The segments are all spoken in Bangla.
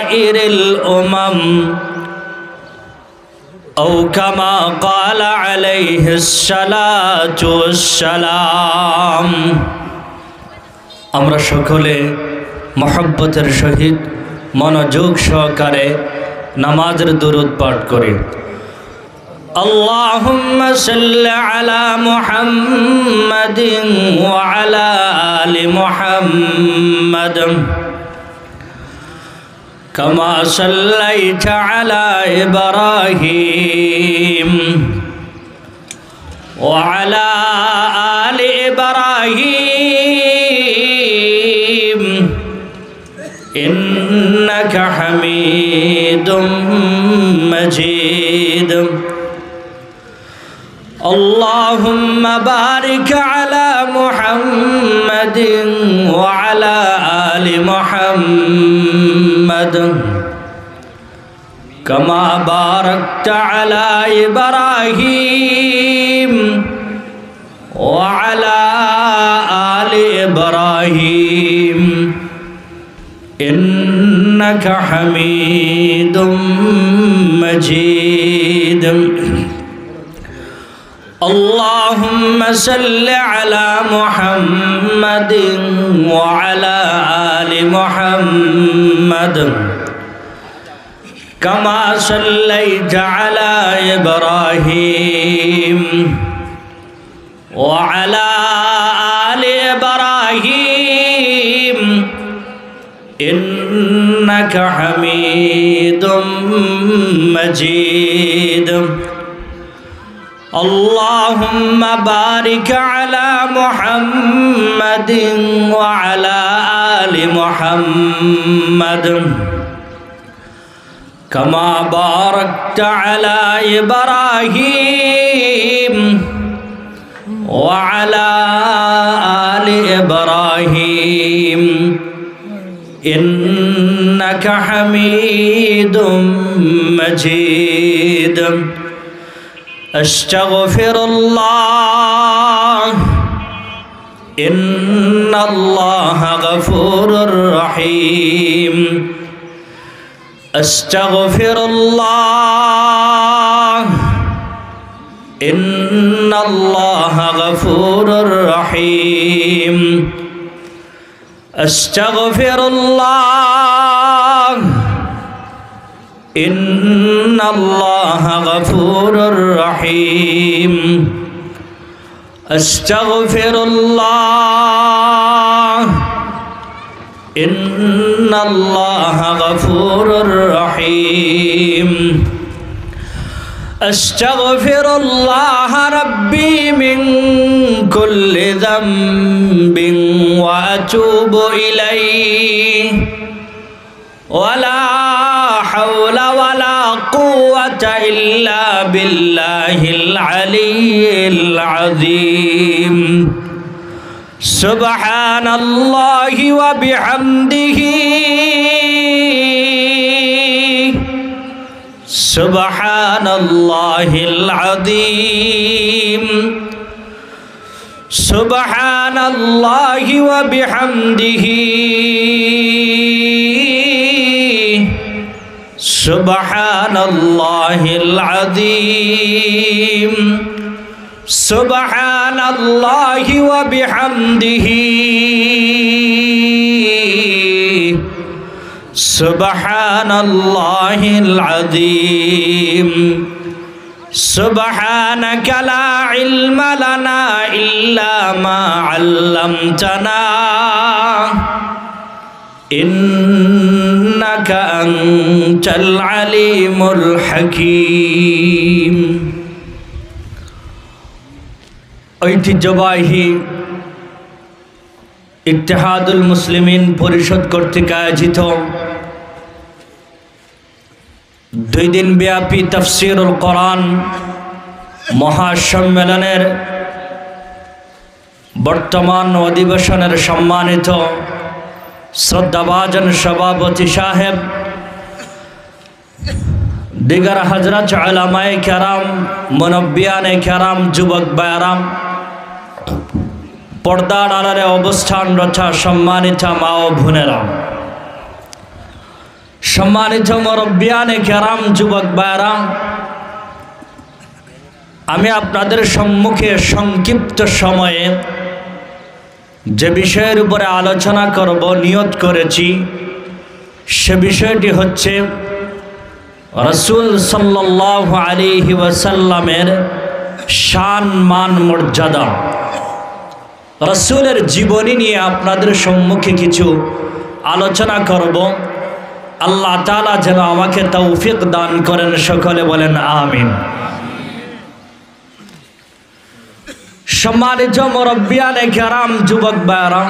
سائر الأمم أو كما قال عليه الصلاة والسلام আমরা সকলে মহব্বতের সহিত মনোযোগ সহকারে নামাজের দরুদ পাঠ করি اللهم صل على محمد وعلى آل محمد كما صليت على إبراهيم وعلى آل إبراهيم إنك حميد مجيد اللهم بارك على محمد وعلى آل محمد كما باركت على إبراهيم وعلى آل إبراهيم إنك حميد مجيد اللهم صل على محمد وعلى آل محمد كما صليت على إبراهيم وعلى آل إبراهيم إنك حميد مجيد اللهم بارك على محمد وعلى آل محمد كما باركت على إبراهيم وعلى آل إبراهيم إنك حميد مجيد أستغفر الله إن الله غفور رحيم أستغفر الله إن الله غفور رحيم أستغفر الله إن الله غفور رحيم أستغفر الله إن الله غفور رحيم أستغفر الله ربي من كل ذنب وأتوب إليه ولا حول ولا قوة إلا بالله العلي العظيم سبحان الله وبحمده سبحان الله العظيم سبحان الله وبحمده سبحان الله العظيم سبحان الله وبحمده سبحان الله العظيم سبحانك لا علم لنا إلا ما علمتنا إنك أنت العليم الحكيم ঐতিহ্যবাহী ইত্তেহাদুল মুসলিমিন পরিষদ কর্তৃক আয়োজিত 2 দিন ব্যাপী তাফসীরুল কোরআন মহাসম্মেলনের বর্তমান অধিবেশনের সম্মানিত শ্রদ্ধাভাজন সভাপতি সাহেব, দিগার হযরত উলামায়ে কেরাম, মুনব্বিয়ানে কেরাম, যুবক ভাইরাম, পর্দার আড়ালে অবস্থানরত সম্মানিত মা ও বোনেরা, সম্মানিত মুরব্বিয়ানে কেরাম, যুবক ভাইরা, আমি আপনাদের সম্মুখে সংক্ষিপ্ত সময়ে যে বিষয়ের উপরে আলোচনা করব নিয়ত করেছি, সে বিষয়টি হচ্ছে রাসূল সাল্লাল্লাহু আলাইহি ওয়াসাল্লামের শান, মান, মর্যাদা। রাসূলের জীবনী নিয়ে আপনাদের সম্মুখে কিছু আলোচনা করব। আল্লাহ তাআলা যেন আমাকে তৌফিক দান করেন, সকলে বলেন আমিন। সম্মানিত মুরব্বিয়ানে কেরাম, যুবক ভাইরা,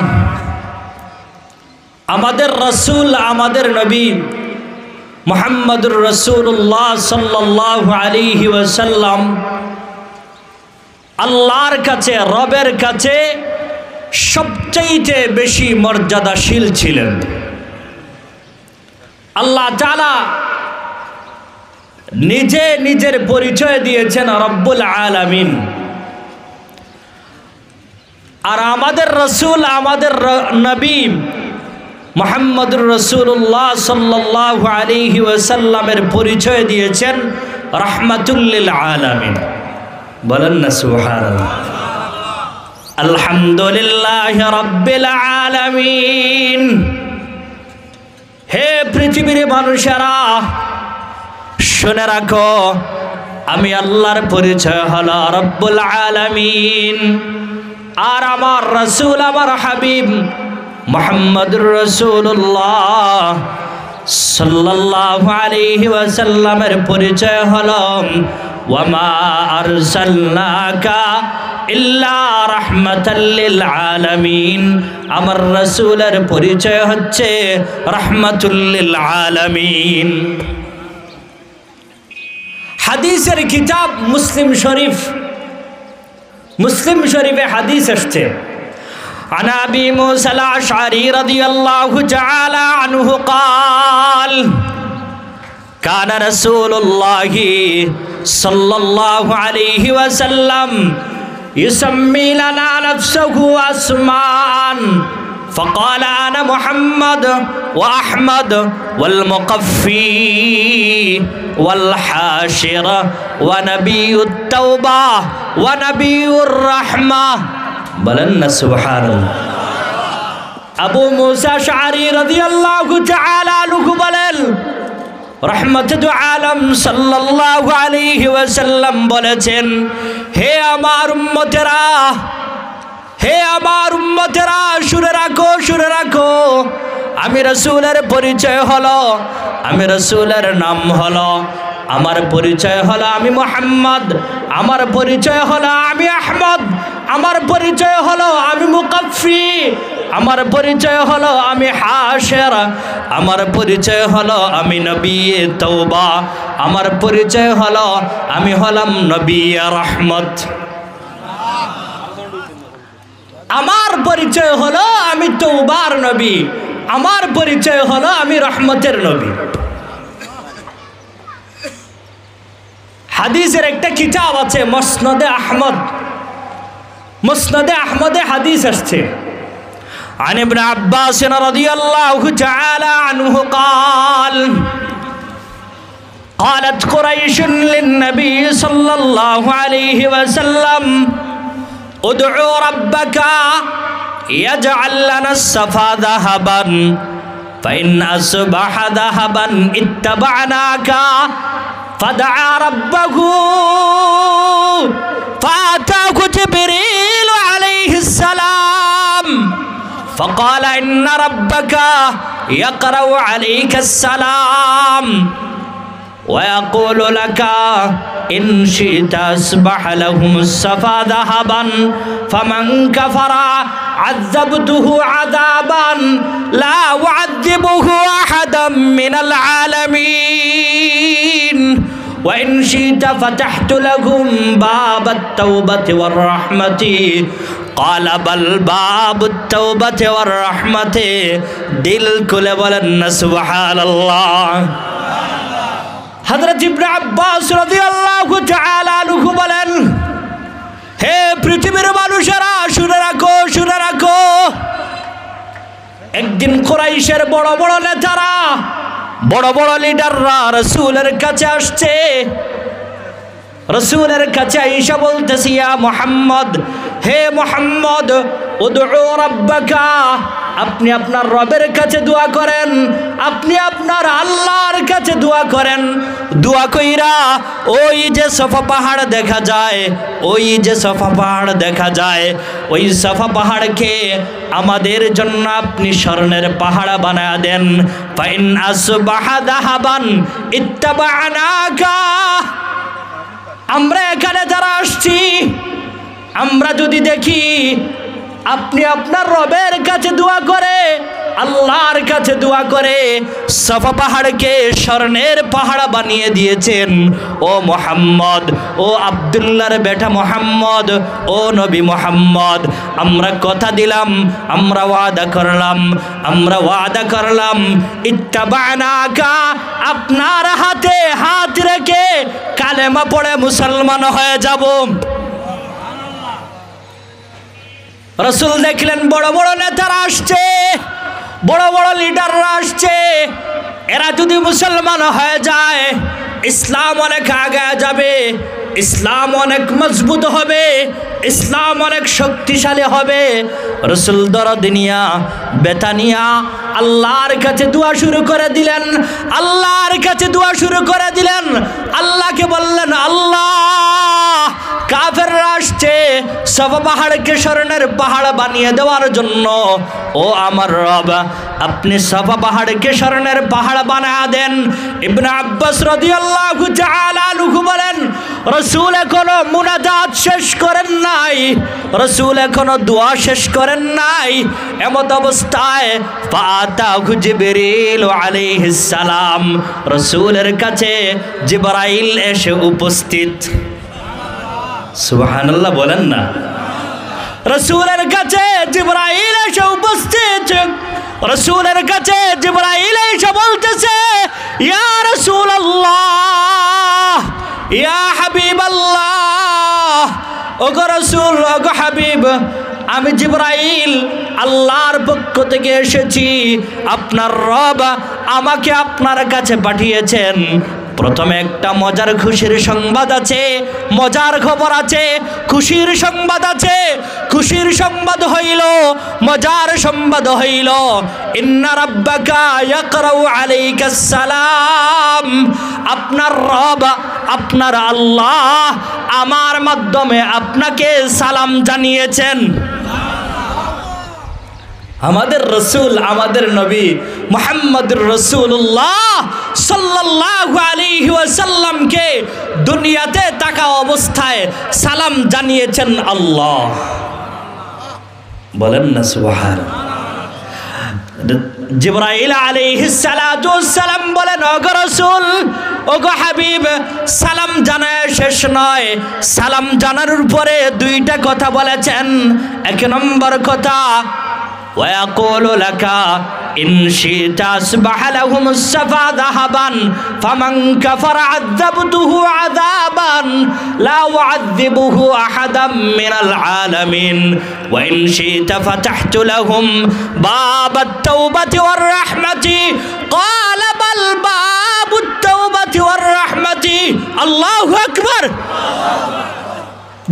আমাদের রাসূল, আমাদের নবী মুহাম্মদুর রাসূলুল্লাহ সাল্লাল্লাহু আলাইহি ওয়াসাল্লাম আল্লাহর কাছে, রবের কাছে সবচাইতে বেশি মর্যাদাশীল ছিলেন। আল্লাহ তাআলা নিজে নিজের পরিচয় দিয়েছেন রব্বুল আলামিন। আর আমাদের রাসূল, আমাদের নবী মুহাম্মদুর রাসূলুল্লাহ সাল্লাল্লাহু আলাইহি ওয়াসাল্লামের পরিচয় দিয়েছেন রাহমাতুল লিল আলামিন। বলেন না সুবহানাল্লাহ। আলহামদুলিল্লাহি রাব্বিল আলামিন। হে পৃথিবীর মানুষেরা, শুনে রাখো, আমি আল্লাহর পরিচয় হলো রব্বুল আলামিন। আর আমার রাসূল, আমার হাবিব মুহাম্মদুর রাসূলুল্লাহ সাল্লাল্লাহু আলাইহি ওয়াসাল্লামের পরিচয় হলো ওয়ামা আরসালনাকা ইল্লা রাহমাতাল লিল আলামিন। আমার রাসূলের পরিচয় হচ্ছে রাহমাতুল লিল আলামিন। হাদিসের কিতাব মুসলিম শরীফ, মুসলিম শরীফে হাদিস আসছে, عن أبي موسى الأشعري رضي الله تعالى عنه قال كان رسول الله صلى الله عليه وسلم يسمي لنا نفسه أسماء فقال أنا محمد وأحمد والمقفي والحاشر ونبي التوبة ونبي الرحمة। বলেন না সুবহানাল্লাহ। আবু মুসা আশআরী রাদিয়াল্লাহু তাআলা আনহু বলেন, রাহমাতুল আলম সাল্লাল্লাহু আলাইহি ওয়াসাল্লাম বলেছেন, হে আমার উম্মতেরা, হে আমার উম্মতেরা, শুনে রাখো, শুনে রাখো, আমি রাসূলের পরিচয় হলো, আমি রাসূলের নাম হলো, আমার পরিচয় হলো আমি মুহাম্মদ, আমার পরিচয় হলো আমি আহমদ, আমার পরিচয় হলো আমি মুকাফফি, আমার পরিচয় হলো আমি হাশির, আমার পরিচয় হলো আমি নবী তওবা, আমার পরিচয় হলো আমি হলাম নবী রহমত। আমার পরিচয় হলো আমি তওবার নবী, আমার পরিচয় হলো আমি রহমতের নবী। হাদিসের একটা কিতাব আছে মুসনাদে আহমদ, মুসনাদে আহমদে হাদিস আসছে, عن ابن عباس رضي الله تعالى عنه قال قالت قريش للنبي صلى الله عليه وسلم ادعوا ربك يجعل لنا الصفا ذهبا فإن أصبح ذهبا اتبعناك فدعا ربه فأتاه جبريل عليه السلام فقال إن ربك يقرأ عليك السلام ويقول لك إن شئت أصبح لهم الصفا ذهبا فمن كفر عذبته عذابا لا أعذبه أحدا من العالمين وإن شئت فتحت لهم باب التوبة والرحمة قال بل باب التوبة والرحمة দিল খুলে বলেন না সুবহানাল্লাহ। হযরত ইবনে আব্বাস রাদিয়াল্লাহু তাআলা আনহু বলেন, হে পৃথিবীর মানুষেরা, শুনে রাখো, শুনে রাখো, একদিন কুরাইশের বড় বড় নেতারা বড় বড় লিডাররা রাসূলের কাছে আসছে, রাসূলের কাছে আয়েশা বলতেছে, ইয়া মুহাম্মদ, হে মুহাম্মদ, উদউ রাব্বাকা, আপনি আপনার রবের কাছে দোয়া করেন, আপনি আপনার আল্লাহর কাছে দোয়া করেন। দোয়া কইরা ওই যে সাফা পাহাড় দেখা যায়, ওই যে সাফা পাহাড় দেখা যায়, ওই সাফা পাহাড়কে আমাদের জন্য আপনি স্বর্ণের পাহাড় বানায়া দেন। ফাইন আসবাহা যাহাবান ইত্তাবানাকা, আমরা এখানে যারা আসছি, আমরা যদি দেখি আপনি আপনার রবের কাছে দোয়া করে, আল্লাহর কাছে দোয়া করে সাফা পাহাড়কে স্বর্ণের পাহাড় বানিয়ে দিয়েছেন, ও মুহাম্মদ, ও আব্দুল্লাহর বেটা মুহাম্মদ, ও নবী মুহাম্মদ, আমরা কথা দিলাম, আমরা ওয়াদা করলাম, আমরা ওয়াদা করলাম, ইত্তাবানাকা, আপনার হাতে হাত রেখে কালেমা পড়ে মুসলমান হয়ে যাব। রাসূল দেখলেন বড় বড় নেতারা আসছে, বড় বড় লিডাররা আসছে, এরা যদি মুসলমান হয়ে যায় ইসলাম অনেক আগে যাবে, ইসলাম অনেক মজবুত হবে, ইসলাম অনেক শক্তিশালী হবে। রাসূল দরদিনিয়া বেতানিয়া আল্লাহর কাছে দোয়া শুরু করে দিলেন, আল্লাহর কাছে দোয়া শুরু করে দিলেন। আল্লাহকে বললেন, আল্লাহ, কাফেররা আসছে সাফা পাহাড়কে স্বর্ণের পাহাড় বানিয়ে দেওয়ার জন্য, ও আমার রব, আপনি সাফা পাহাড়কে স্বর্ণের পাহাড় বানিয়ে দেন। ইবনে আব্বাস রাদিয়াল্লাহু তাআলা আনহু বলেন, রাসূল এখনো মুনাজাত শেষ করেন নাই, রাসূল এখনো দোয়া শেষ করেন নাই, এমত অবস্থায় ফাতাহু জিবরিল আলাইহিস সালাম, রাসূলের কাছে জিবরাইল এসে উপস্থিত। সুবহানাল্লাহ বলেন না। রাসূলের কাছে জিবরাইল এসে উপস্থিত, রাসূলের কাছে জিবরাইল এসে বলতেছে, ইয়া রাসূলুল্লাহ, ইয়া হাবিবাল্লাহ, ওগো রাসূল, ওগো হাবিব, আমি জিবরাইল আল্লাহর পক্ষ থেকে এসেছি, আপনার রব আমাকে আপনার কাছে পাঠিয়েছেন। প্রথমে একটা মজার খুশির সংবাদ আছে, মজার খবর আছে, খুশির সংবাদ আছে। খুশির সংবাদ হইল, মজার সংবাদ হইল, ইন্না রাব্বাকা ইয়াকরাউ আলাইকাস সালাম, আপনার রব, আপনার আল্লাহ আমার মাধ্যমে আপনাকে সালাম জানিয়েছেন। আমাদের রসুল, আমাদের নবী মুহাম্মদুর রাসূলুল্লাহ সাল্লাল্লাহু আলাইহি ওয়াসাল্লামকে দুনিয়াতে থাকা অবস্থায় সালাম জানিয়েছেন আল্লাহ। বলেন না সুবহানাল্লাহ। জিবরাইল আলাইহিস সালাতু ওয়াসসালাম বলেন, ওগো রাসূল, ওগো হাবিব, সালাম জানায় শেষ নয়, সালাম জানার পরে দুইটা কথা বলেছেন। এক নম্বর কথা, ويقول لك إن شئت أصبح لهم الصفا ذهبا فمن كفر عذبته عذابا لا أعذبه أحدا من العالمين وإن شئت فتحت لهم باب التوبة والرحمة قال بل باب التوبة والرحمة الله أكبر।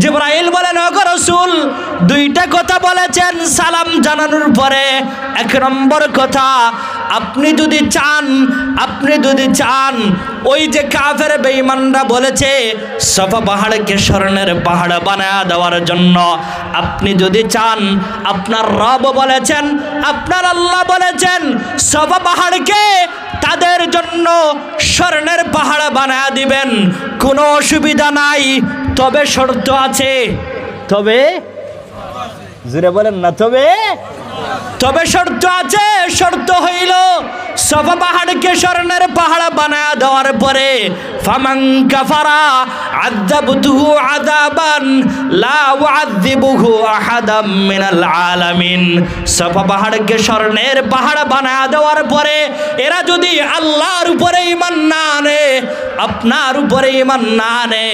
জিবরাইল বলেন, ওগো রাসূল, দুইটা কথা বলেছেন সালাম জানানোর পরে। এক নম্বর কথা, আপনি যদি চান, আপনি যদি চান, ওই যে কাফের বেঈমানরা বলেছে সাফা পাহাড়কে স্বর্ণের পাহাড় বানায়া দেওয়ার জন্য, আপনি যদি চান, আপনার রব বলেছেন, আপনার আল্লাহ বলেছেন সাফা পাহাড়কে তাদের জন্য স্বর্ণের পাহাড় বানায়া দিবেন, কোনো অসুবিধা নাই। তবে শর্ত আছে। তবে জোরে বলেন না, তবে শর্ত আছে। শর্ত হইল সাফা পাহাড়কে স্বর্ণের পাহাড় বানায়া দেওয়ার পরে ফামান কাফারা আযাবতুহু আযাবান লা উআযিবুহু আহাদাম মিনাল আলামিন। সাফা পাহাড়কে স্বর্ণের পাহাড় বানায়া দেওয়ার পরে এরা যদি আল্লাহর উপরে ঈমান না আনে, আপনার উপরে ঈমান না আনে,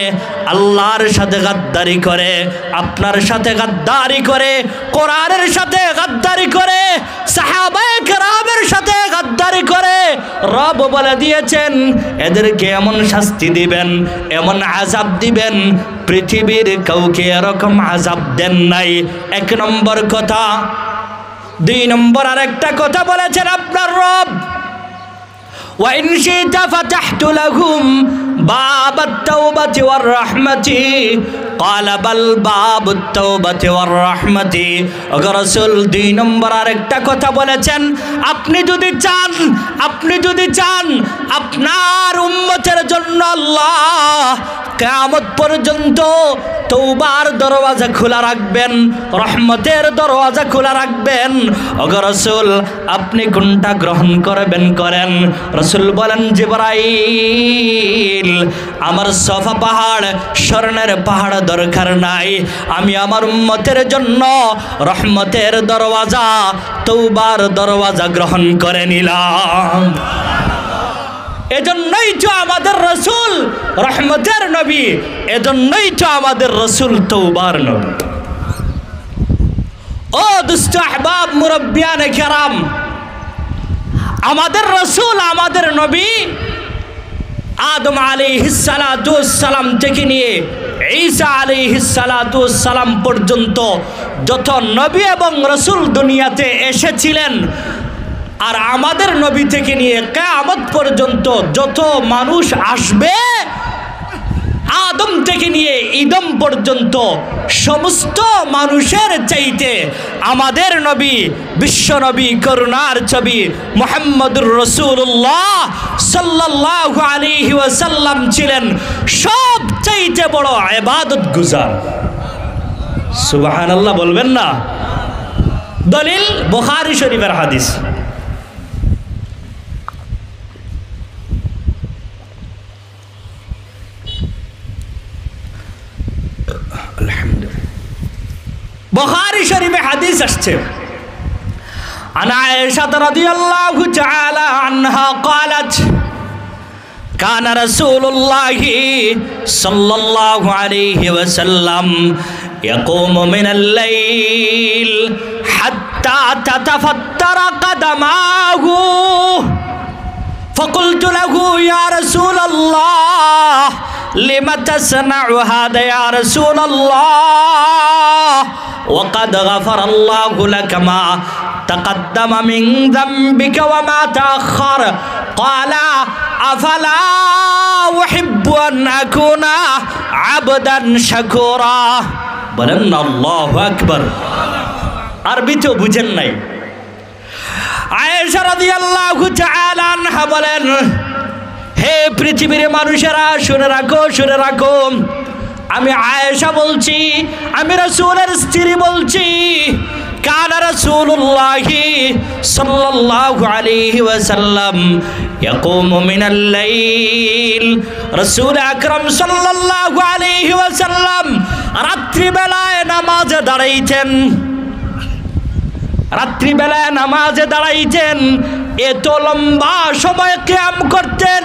আল্লাহর সাথে গাদ্দারি করে, আপনার সাথে গাদ্দারি করে, কোরআনের সাথে গাদ্দারি করে, সাহাবায়ে কেরামের সাথে গাদ্দারি করে, রব বলে দিয়েছেন এদেরকে এমন শাস্তি দিবেন, এমন আযাব দিবেন, পৃথিবীর কাউকে এরকম আযাব দেন নাই। এক নম্বর কথা। দুই নম্বর আরেকটা কথা বলেছেন আপনার রব, وإن شئت فتحت لهم باب التوبة والرحمة قال بل باب التوبة والرحمة। अगर रसूल দুই নম্বর আরেকটা কথা বলেছেন, আপনি যদি চান আপনার উম্মতের জন্য আল্লাহ কিয়ামত পর্যন্ত তওবার দরওয়াজা খোলা রাখবেন, রহমতের দরওয়াজা খোলা রাখবেন। अगर रसूल আপনি কোনটা গ্রহণ করবেন করেন। রসুল বলেন, জিবরাইল আমার সফা পাহাড় স্বর্ণের পাহাড় দরকার নাই, আমি আমার উম্মতের জন্য রহমতের দরওয়াজা তওবার দরওয়াজা গ্রহণ করে নিলাম। এজন্যই তো আমাদের রসুল রহমতের নবী, এজন্যই তো আমাদের রসুল তওবার নবী। ও দুস্থ আহবাব মুরব্বিয়ানে কেরাম, আমাদের রসুল আমাদের নবী আদম আলাইহিস সালাতুস সালাম থেকে নিয়ে ঈসা আলাইহিস সালাতুস সালাম পর্যন্ত যত নবী এবং রসুল দুনিয়াতে এসেছিলেন, আর আমাদের নবী থেকে নিয়ে কিয়ামত পর্যন্ত যত মানুষ আসবে, আদম থেকে নিয়ে ঈদম পর্যন্ত সমস্ত মানুষের চাইতে আমাদের নবী, বিশ্ব নবী, করুণার ছবি মুহাম্মদুর রাসূলুল্লাহ সাল্লাল্লাহু আলাইহি ওয়াসাল্লাম ছিলেন সব চাইতে বড় ইবাদত গুজার। সুবহানাল্লাহ বলবেন না? দলিল বুখারী শরীফের হাদিস। বুখারী শরীফে হাদিস আসছে, আনা আয়েশা রাদিয়াল্লাহু তাআলা আনহা قالت كان رسول الله صلى الله عليه وسلم يقوم من الليل حتى تتفطر قدماه فقلت له يا رسول الله لم تصنع هذا يا رسول الله وقد غفر الله لك ما تقدم من ذنبك وما تأخر قال أفلا أحب أن أكون عبدا شكورا। বলেন আল্লাহু আকবার। আরবি তো বুঝেন নাই। আয়েশা রাদিয়াল্লাহু তাআলা আনহা বলেন, হে পৃথিবীর মানুষেরা শুনে রাখো, আমি আয়েশা বলছি, আমি রাসূলের স্ত্রী বলছি, কানা রাসূলুল্লাহি সাল্লাল্লাহু আলাইহি ওয়াসাল্লাম ইয়াকুমু মিনাল লাইল, রাসূল আকরাম সাল্লাল্লাহু আলাইহি ওয়াসাল্লাম রাত্রিবেলায় নামাজে দাঁড়াইতেন, এত লম্বা সময় কিয়াম করতেন,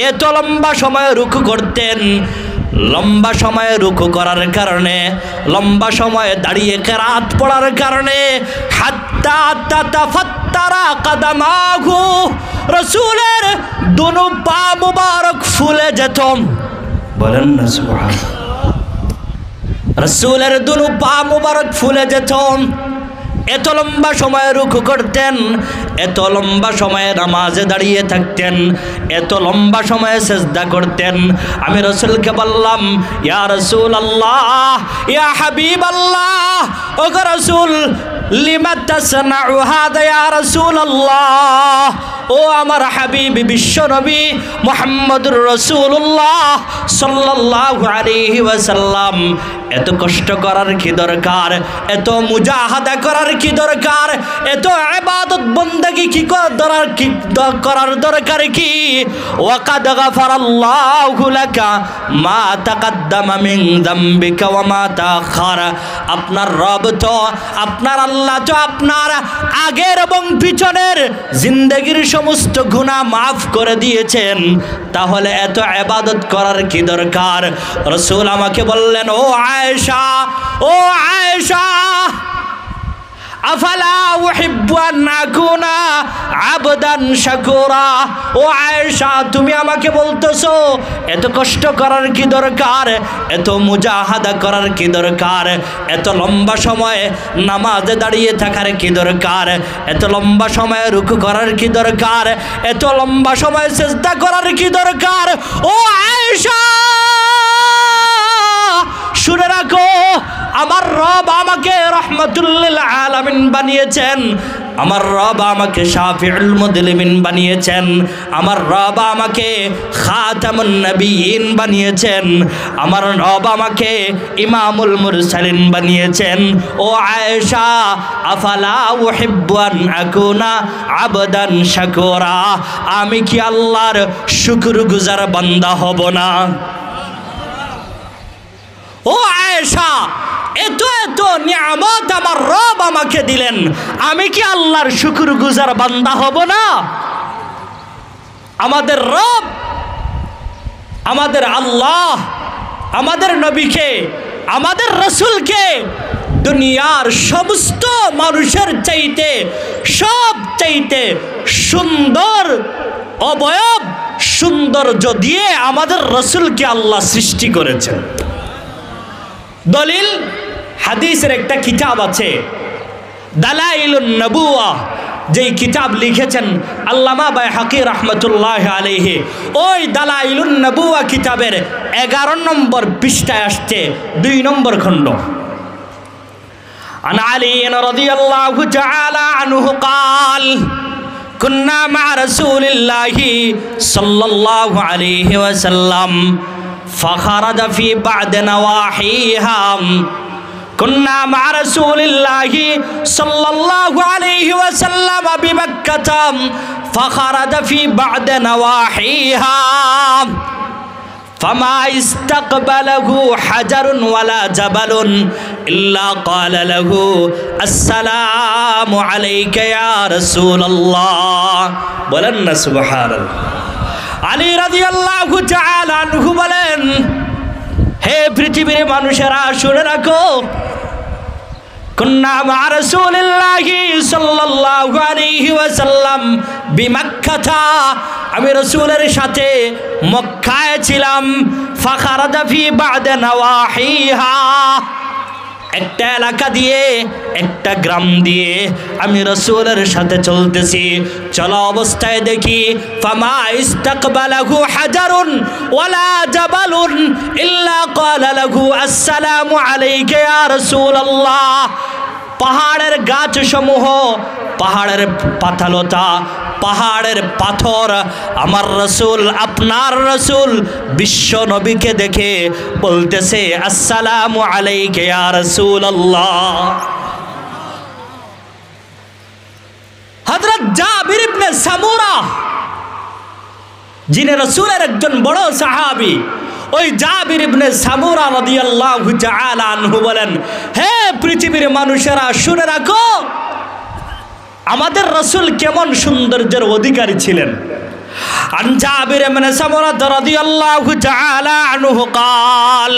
এত লম্বা সময় রুকু করতেন। লম্বা সময়ে রুকু করার কারণে, লম্বা সময়ে দাঁড়িয়ে কেরাত পড়ার কারণে হাত্তা তাতাফাত্তারা কাদামাহু, রাসূলের দুনো পা মুবারক ফুলে যেত। বলেন না সুবহানাল্লাহ। রাসূলের দুনো পা মুবারক ফুলে যেত। এত লম্বা সময় রুকু করতেন, এত লম্বা সময়ে নামাজে দাঁড়িয়ে থাকতেন, এত লম্বা সময়ে সিজদা করতেন। আমি রাসূলকে বললাম, ইয়া রাসূলুল্লাহ, ইয়া হাবিবাল্লাহ, ও রাসূল, লিমা তাসনাউ হাদা ইয়া রাসূলুল্লাহ, ও আমার হাবিব বিশ্ব নবী মুহাম্মদুর রাসূলুল্লাহ সাল্লাল্লাহু আলাইহি ওয়াসাল্লাম, এত কষ্ট করার কি দরকার, এত মুজাহাদা করার কি দরকার, এত ইবাদত বন্দেগী কি করার দরকার কি? ওয়াকাদ গাফারাল্লাহু লাকা মা তাকাদ্দামা মিন যামবিকা ওয়া মা তাআখারা। আপনার রব তো, আপনার আল্লাহ আল্লাহ তো আপনার আগের এবং পিছনের জিন্দেগির সমস্ত গুনাহ মাফ করে দিয়েছেন, তাহলে এত ইবাদত করার কি দরকার? রাসূল আমাকে বললেন, ও আয়েশা, ও আয়েশা, আফালা উহিব্বু আন আকুনা আবদান শাকুরা। ও আয়েশা, তুমি আমাকে বলতেছো এত কষ্ট করার কি দরকার, এত মুজাহাদা করার কি দরকার, এত লম্বা সময় নামাজে দাঁড়িয়ে থাকার কি দরকার, এত লম্বা সময় রুকু করার কি দরকার, এত লম্বা সময় সিজদা করার কি দরকার? ও আয়েশা, শুনে রাখো, আমার রব আমাকে রাহমাতুল লিল আলামিন বানিয়েছেন, আমার রব আমাকে শাফিউল মুদলিমিন বানিয়েছেন, আমার রব আমাকে খাতামুন নবিয়িন বানিয়েছেন, আমার রব আমাকে ইমামুল মুরসালিন বানিয়েছেন। ও আয়েশা, আফালা উহিব্বু আন আকুনা আবদান শাকুরা, আমি কি আল্লাহর শুকরগুজার বান্দা হব না? ও আয়েশা, এত এত নিয়ামত আমার রব আমাকে দিলেন, আমি কি আল্লাহর শুকরগুজার বান্দা হব না? আমাদের রব, আমাদের আল্লাহ, আমাদের নবীকে, আমাদের রাসূলকে দুনিয়ার সমস্ত মানুষের চাইতে সব চাইতে সুন্দর অবয়ব, সৌন্দর্য দিয়ে আমাদের রাসূলকে আল্লাহ সৃষ্টি করেছেন। দলিল হাদিসের একটা কিতাব আছে, দালাইলুন নবুয়া, যেই কিতাব লিখেছেন আল্লামা বাইহাকি রাহমাতুল্লাহি আলাইহি। ওই দালাইলুন নবুয়া কিতাবের 11 নম্বর পৃষ্ঠায় আসছে 2 নম্বর খণ্ড। আন আলী রাদিয়াল্লাহু তাআলা আনহু قال كنا مع رسول الله صلى الله عليه وسلم فخرج في بعض نواحيها. كنا مع رسول الله صلى الله عليه وسلم بمكة فخرج في بعض نواحيها فما استقبله حجر ولا جبل إلا قال له السلام عليك يا رسول الله. بولنا سبحان الله. আলী রাদিয়াল্লাহু তাআলা আনহু বলেন, হে পৃথিবীর মানুষেরা, শুনে রাখো, কুন্না মা রাসূলিল্লাহি সাল্লাল্লাহু আলাইহি ওয়াসাল্লাম বিমাক্কাতা, আমি রাসূলের সাথে মক্কায় ছিলাম। ফাখারাজা ফি বা'দ নওয়াহিহা, একটা এলাকা দিয়ে, একটা গ্রাম দিয়ে আমি রাসূলের সাথে চলতেছি। চলা অবস্থায় দেখি ফামা ইস্তাকবালাহু হাজারুন ওয়ালা জাবালুন ইল্লা ক্বালা লাহু আসসালামু আলাইকা ইয়া রাসূলুল্লাহ। পাহাড়ের গাছসমূহ, পাহাড়ের পাতালতা, পাহাড়ের পাথর, আমার রাসূল, আপনার রাসূল বিশ্ব নবীকে দেখে বলতেছে আসসালামু আলাইকা ইয়া রাসূলুল্লাহ। হযরত জাবির ইবনে সামুরা, যিনি রাসূলের একজন বড় সাহাবী, ওই জাবির ইবনে সামুরা রাদিয়াল্লাহু তাআলা আনহু বলেন, হে পৃথিবীর মানুষেরা, শুনে রাখো, আমাদের রাসূল কেমন সৌন্দর্যের অধিকারী ছিলেন। আন জাবির ইবনে সামুরা রাদিয়াল্লাহু তাআলা আনহু قال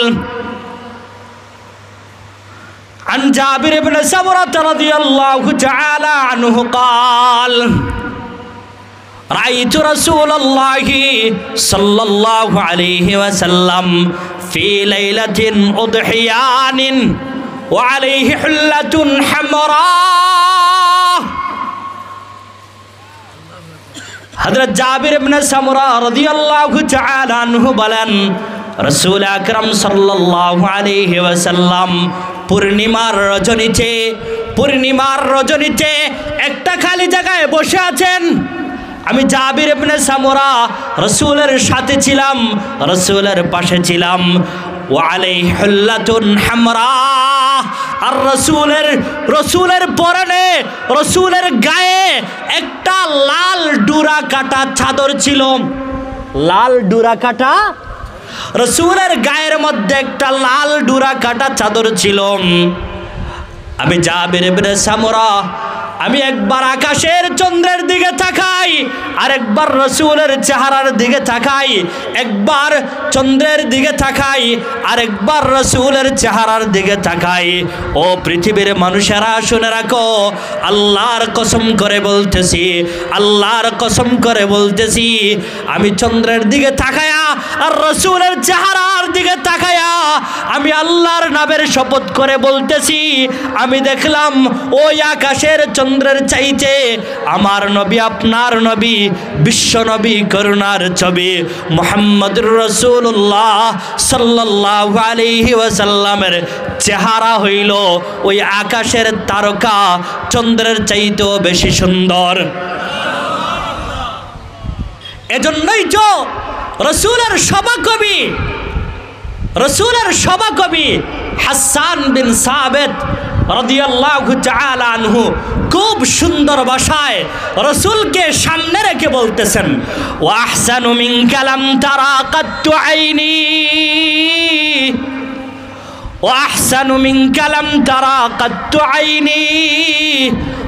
عن جابر بن سمرة رضي الله تعالى عنه قال رأيت رسول الله صلى الله عليه وسلم في ليلة أضحيان وعليه حلة حمراء. হযরত জাবির ইবনে সামুরা রাদিয়াল্লাহু তাআলা আনহু বলেন, রাসূল আকরাম সাল্লাল্লাহু আলাইহি ওয়াসাল্লাম পূর্ণিমার রজনীতে একটা খালি জায়গায় বসে আছেন। আমি জাবির ইবনে সামুরা রাসূলের সাথে ছিলাম, রাসূলের পাশে ছিলাম। ওয়া আলাইহি হুল্লাতুন হামরা, আর রাসূলের পরনে, রাসূলের গায়ে একটা লাল ডুরা কাটা চাদর ছিল। লাল ডুরা কাটা, রাসূলের গায়ের মধ্যে একটা লাল ডুরা কাটা চাদর ছিল। আমি জাবির ইবনে সামুরা আমি একবার আকাশের চন্দ্রের দিকে তাকাই, আর একবার রাসূলের চেহারার দিকে তাকাই, একবার চন্দ্রের দিকে তাকাই আর একবার রাসূলের চেহারার দিকে তাকাই। ও পৃথিবীর মানুষেরা শুনে রাখো, আল্লাহর কসম করে বলতেছি, আল্লাহর কসম করে বলতেছি, আমি চন্দ্রের দিকে তাকায়া আর রাসূলের চেহারার দিকে তাকায়া আমি আল্লাহর নামের শপথ করে বলতেছি, আমি দেখলাম ওই আকাশের চন্দ্রের চাইতে আমার নবী, আপনার নবী, বিশ্ব নবী, করুণার ছবি মুহাম্মদুর রাসূলুল্লাহ সাল্লাল্লাহু আলাইহি ওয়াসাল্লামের চেহারা হইল ওই আকাশের তারকা চন্দ্রের চাইতেও বেশি সুন্দর। এজন্যই তো রাসূলের সভাকবি, রাসূলের সভাকবি হাসান বিন সাবিত রাদিয়াল্লাহু তাআলা আনহু খুব সুন্দর ভাষায় রাসূলকে সামনে রেখে বলতেছেন, ওয়া আহসানু মিনকা লাম তারা কাত্তু আইনি, ওয়া আহসানু মিনকা লাম তারা কাত্তু আইনি,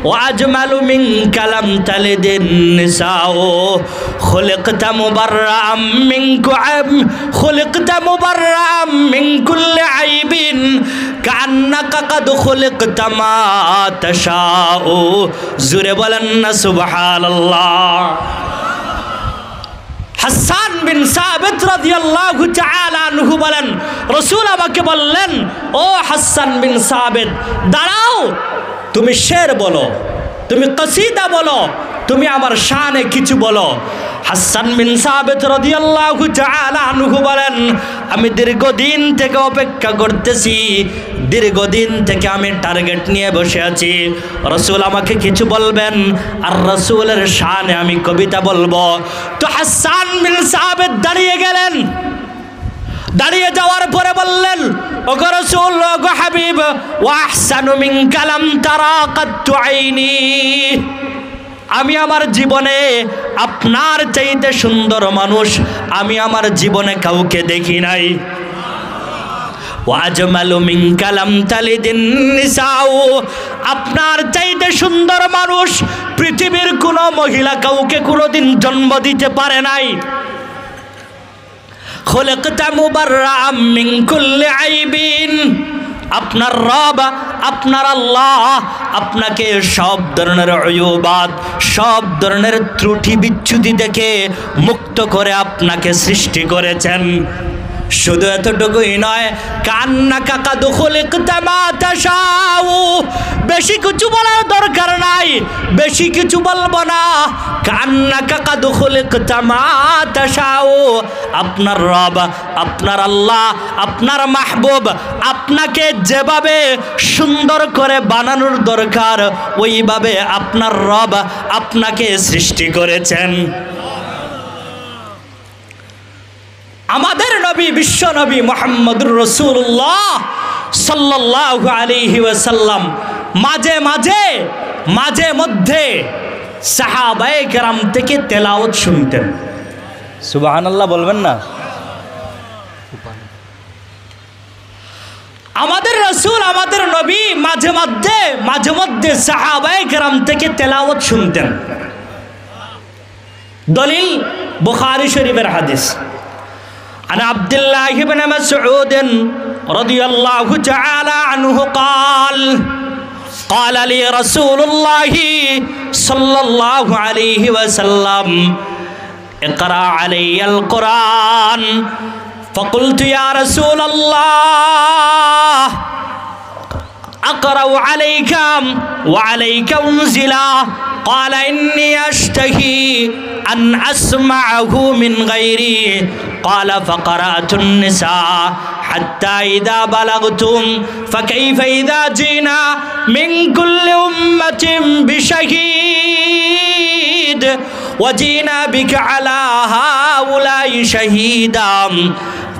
ওয়া আজমালু মিনকা লাম তালিদিন নিসাউ, খুলিকতা মুবাররাম মিন কুআব, খুলিকতা মুবাররাম মিন কুল্লি আইবিন, কান্নাকা কাদ খুলিকতা মা তাশাউ। জোরে বলেন না সুবহানাল্লাহ। হাসান বিন সাবিত রাদিয়াল্লাহু তাআলা আনহু বলেন, রাসূল আমাকে বললেন, ও হাসান বিন সাবিত, দাঁড়াও, তুমি শের বলো, তুমি কসিদা বলো, তুমি আমার শানে কিছু বলো। হাসান বিন সাবিত রাদিয়াল্লাহু তাআলা আনহু বলেন, আমি দীর্ঘদিন থেকে অপেক্ষা করতেছি, দীর্ঘদিন থেকে আমি টার্গেট নিয়ে বসে আছি, রাসূল আমাকে কিছু বলবেন আর রাসূলের শানে আমি কবিতা বলবো। তো হাসান বিন সাবিত দাঁড়িয়ে গেলেন, দাঁড়িয়ে যাওয়ার পরে বললেন, ওগো রাসূল, ওগো হাবিব, ওয়া আহসানু মিনকা লাম তারা কাত্তু আইনি, আমি আমার জীবনে আপনার চাইতে সুন্দর মানুষ আমি আমার জীবনে কাউকে দেখি নাই। ওয়া আজমালু মিনকা লাম তালিদিন নিসাউ, আপনার চাইতে সুন্দর মানুষ পৃথিবীর কোনো মহিলা কাউকে কোনোদিন জন্ম দিতে পারে নাই। খুলিকতা মুবাররাম মিন কুল্লি আইবিন, আপনার রব, আপনার আল্লাহ আপনাকে সব ধরনের অয়ুবাত, সব ধরনের ত্রুটি বিচ্যুতি থেকে মুক্ত করে আপনাকে সৃষ্টি করেছেন। শুধু এতটুকুই নয়, কান্নাকা কাদ খুলিকতা মা তাশাউ, বেশি কিছু বলার দরকার নাই, বেশি কিছু বলবো না। কান্নাকা কাদ খুলিকতা মা তাশাউ, আপনার রব, আপনার আল্লাহ, আপনার মাহবুব আপনাকে যেভাবে সুন্দর করে বানানোর দরকার ওইভাবে আপনার রব আপনাকে সৃষ্টি করেছেন। আমাদের নবী, বিশ্ব নবী মুহাম্মদুর রাসূলুল্লাহ সাল্লাল্লাহু আলাইহি ওয়াসাল্লাম মাঝে মাঝে মাঝে মধ্যে সাহাবায়ে কেরাম থেকে তেলাওয়াত শুনতেন। সুবহানাল্লাহ বলবেন না? আমাদের রাসূল, আমাদের নবী মাঝে মধ্যে সাহাবায়ে কেরাম থেকে তেলাওয়াত শুনতেন। দলিল বুখারী শরীফের হাদিস। عن عبد الله بن مسعود رضي الله تعالى عنه قال قال لي رسول الله صلى الله عليه وسلم اقرأ علي القرآن فقلت يا رسول الله أقرأ عليك وعليك أنزلا قال إني أشتهي أن أسمعه من غيري قال فقرأت النساء حتى إذا بلغتم فكيف إذا جئنا من كل أمة بشهيد وجئنا بك على هؤلاء شهيدا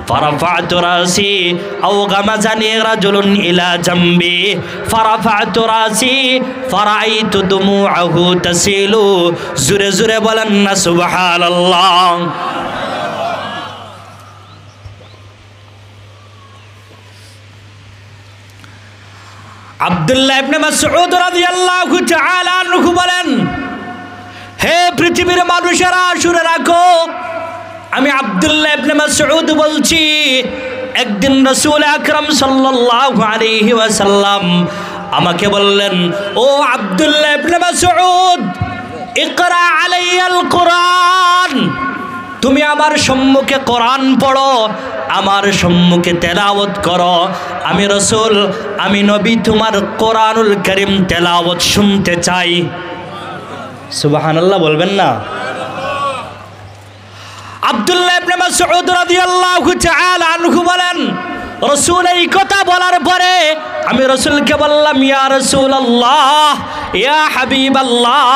فرفعت رأسي أو غمزني رجل إلى جنبي فرفعت رأسي فرأيت دموعه تسيل زر زر بلن سبحان الله আব্দুল্লাহ ইবনে মাসউদ রাদিয়াল্লাহু তাআলা আনহু বলেন, হে পৃথিবীর মানুষেরা শুনে রাখো, আমি আব্দুল্লাহ ইবনে মাসউদ বলছি, একদিন রাসূল আকরাম সাল্লাল্লাহু আলাইহি ওয়াসাল্লাম আমাকে বললেন, ও আব্দুল্লাহ ইবনে মাসউদ, ইকরা আলাইয়াল কুরআন, তুমি আমার সম্মুখে কোরআন পড়ো, আমার সম্মুখে তেলাওয়াত করো। আমি রাসূল, আমি নবী তোমার কোরআনুল কারীম তেলাওয়াত শুনতে চাই। সুবহানাল্লাহ বলবেন না? আব্দুল্লাহ ইবনে মাসউদ রাদিয়াল্লাহু তাআলা আনহু বলেন, রাসূল এই কথা বলার পরে আমি রাসূলকে বললাম, ইয়া রাসূলুল্লাহ, ইয়া হাবিবাল্লাহ,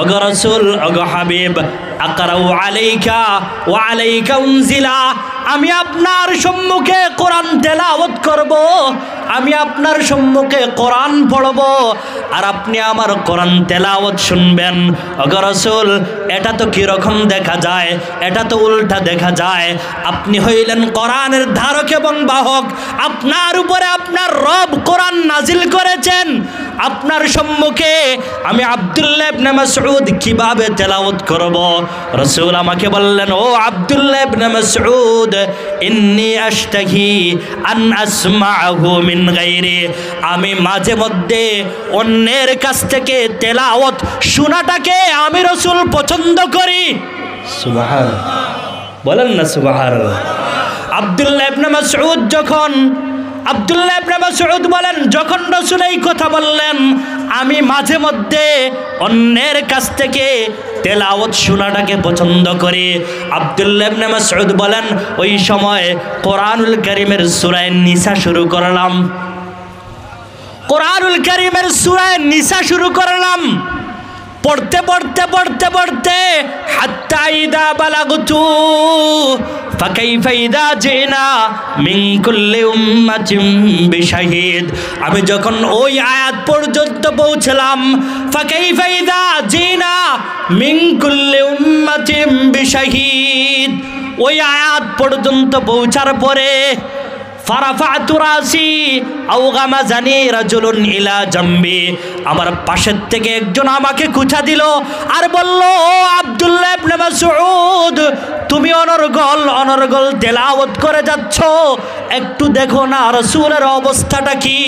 ওগো রাসূল, ওগো হাবিব, আকরাউ আলাইকা ওয়া আলাইকা উনজিলা, আমি আপনার সম্মুখে কোরআন তেলাওয়াত করব, আমি আপনার সম্মুখে কোরআন পড়ব, আর আপনি আমার কোরআন তেলাওয়াত শুনবেন। ওগো রাসূল, এটা তো কিরকম দেখা যায়, এটা তো উল্টা দেখা যায়। আপনি হইলেন কোরআনের ধারক এবং বাহক, আপনার উপরে আপনার রব কোরআন নাজিল করেছেন, আপনার সম্মুখে আমি আব্দুল্লাহ ইবনে মাসউদ কিভাবে তেলাওয়াত করব? রাসূল আমাকে বললেন, ও আব্দুল্লাহ ইবনে মাসউদ, ইন্নী আশতাহি আন আসমাআহু মিন গায়রি, আমি মাঝে মধ্যে অন্যের কাছ থেকে তেলাওয়াত শোনাটাকে আমি রাসূল পছন্দ করি। সুবহানাল্লাহ বলেন না সুবহানাল্লাহ। আব্দুল্লাহ ইবনে মাসউদ বলেন, যখন রাসূল এই কথা বললেন, আমি মাঝে মধ্যে অন্যের কাছ থেকে তেলাওয়াত শোনাটাকে পছন্দ করি। আব্দুল্লাহ ইবনে মাসউদ বলেন, ওই সময় কোরআনুল কারীমের সূরা নিসা শুরু করলাম, কোরআনুল কারীমের সূরা নিসা শুরু করলাম। পড়তে পড়তে পড়তে পড়তে হাত্তা ইদা বালাগতু ফাকাইফা ইদা জিনা মিন কুল্লি উম্মাতিন বিশাহিদ, আমি যখন ওই আয়াত পর্যন্ত পৌঁছলাম, ফাকাইফা ইদা জিনা মিন কুল্লি উম্মাতিন বিশাহিদ, ওই আয়াত পর্যন্ত পৌঁছার পরে ফারাফাতু রাসি আও গামাজানি রাজুলুন ইলা জামবি, আমার পাশের থেকে একজন আমাকে কুচা দিল আর বলল, ও আব্দুল্লাহ ইবনে মাসউদ, তুমি অনর্গল তেলাওয়াত করে যাচ্ছ, একটু দেখো না রাসূলের অবস্থাটা কি।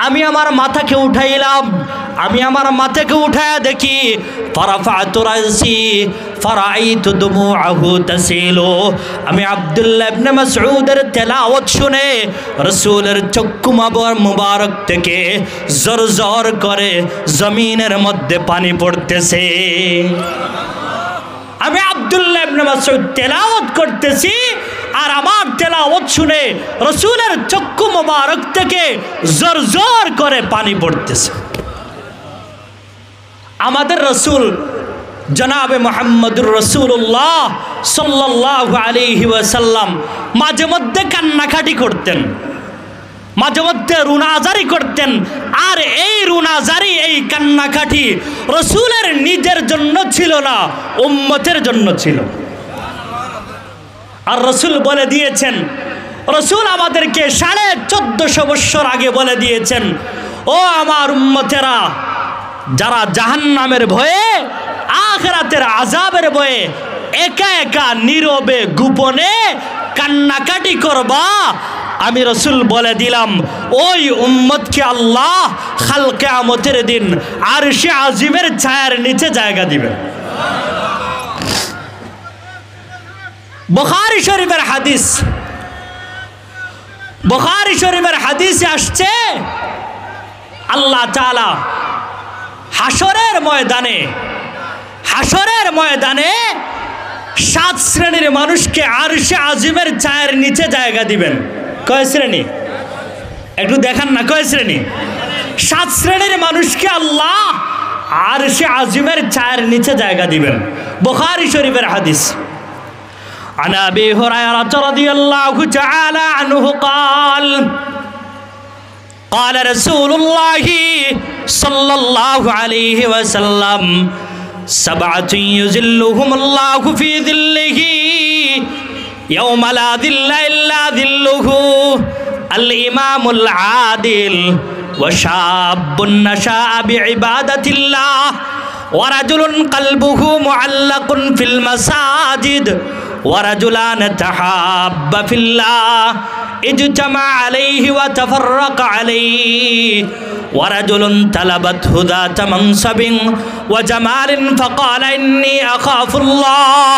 আমি আমার মাথাকে উঠাইলাম, আমি আমার মাথাকে উঠায়া দেখি, ফারাফাতু রাসি ফারাইতু দুমুআহু তাসিলু, আমি আব্দুল্লাহ ইবনে মাসউদের তেলাওয়াত শুনে রাসূলের চক্ষু মুবারক থেকে জরজর করে জমিনের মধ্যে পানি পড়তেছে। আমি আব্দুল্লাহ ইবনে মাসউদ তেলাওয়াত করতেছি, আর আমার তেলাওয়াত শুনে রাসূলের চক্ষু মুবারক থেকে জরজর করে পানি পড়তেছে। আমাদের রাসূল জনাবে মুহাম্মদুর রাসূলুল্লাহ সাল্লাল্লাহু আলাইহি ওয়াসাল্লাম মাঝে মধ্যে কান্নাকাটি করতেন, মাঝে মধ্যে রুনাজারি করতেন, আর এই রুনাজারি, এই কান্নাকাটি রাসূলের নিজের জন্য ছিল না, উম্মতের জন্য ছিল। আর রাসূল বলে দিয়েছেন, রাসূল আমাদেরকে 1450 বছর আগে বলে দিয়েছেন, ও আমার উম্মতেরা, যারা জাহান্নামের ভয়ে, আখিরাতের আযাবের ভয়ে একা একা নীরবে গোপনে কান্নাকাটি করবা, আমি রাসূল বলে দিলাম, ওই উম্মতকে আল্লাহ কাল কিয়ামতের দিন আরশে আজিমের ছায়ার নিচে জায়গা দিবেন। বুখারী শরীফের হাদিস, বুখারী শরীফের হাদিসে আসছে, আল্লাহ তাআলা হাশরের ময়দানে 7 শ্রেণীর মানুষকে আরশে আজিমের ছায়ার নিচে জায়গা দিবেন। কয় শ্রেণী? একটু দেখান না, কয় শ্রেণী? 7 শ্রেণীর মানুষকে আল্লাহ আরশে আজিমের ছায়ার নিচে জায়গা দিবেন। বুখারী শরীফের হাদিস। عن أبي هريرة رضي الله تعالى عنه قال قال رسول الله صلى الله عليه وسلم 7 يظلهم الله في ظله يوم لا ظل إلا ظله الإمام العادل ওয়া শাবুন নাশা বিইবাদাতিল্লাহ ওয়া রাজুলুন কলবুহু মুআল্লাকুন ফিল মাসাজিদ ওয়া রাজুলান তাহাব্বা ফিল্লাহ ইজতামা আলাইহি ওয়া তাফাররাকা আলাইহি ورجل طلبته ذات منصب وجمال فقال إني أخاف الله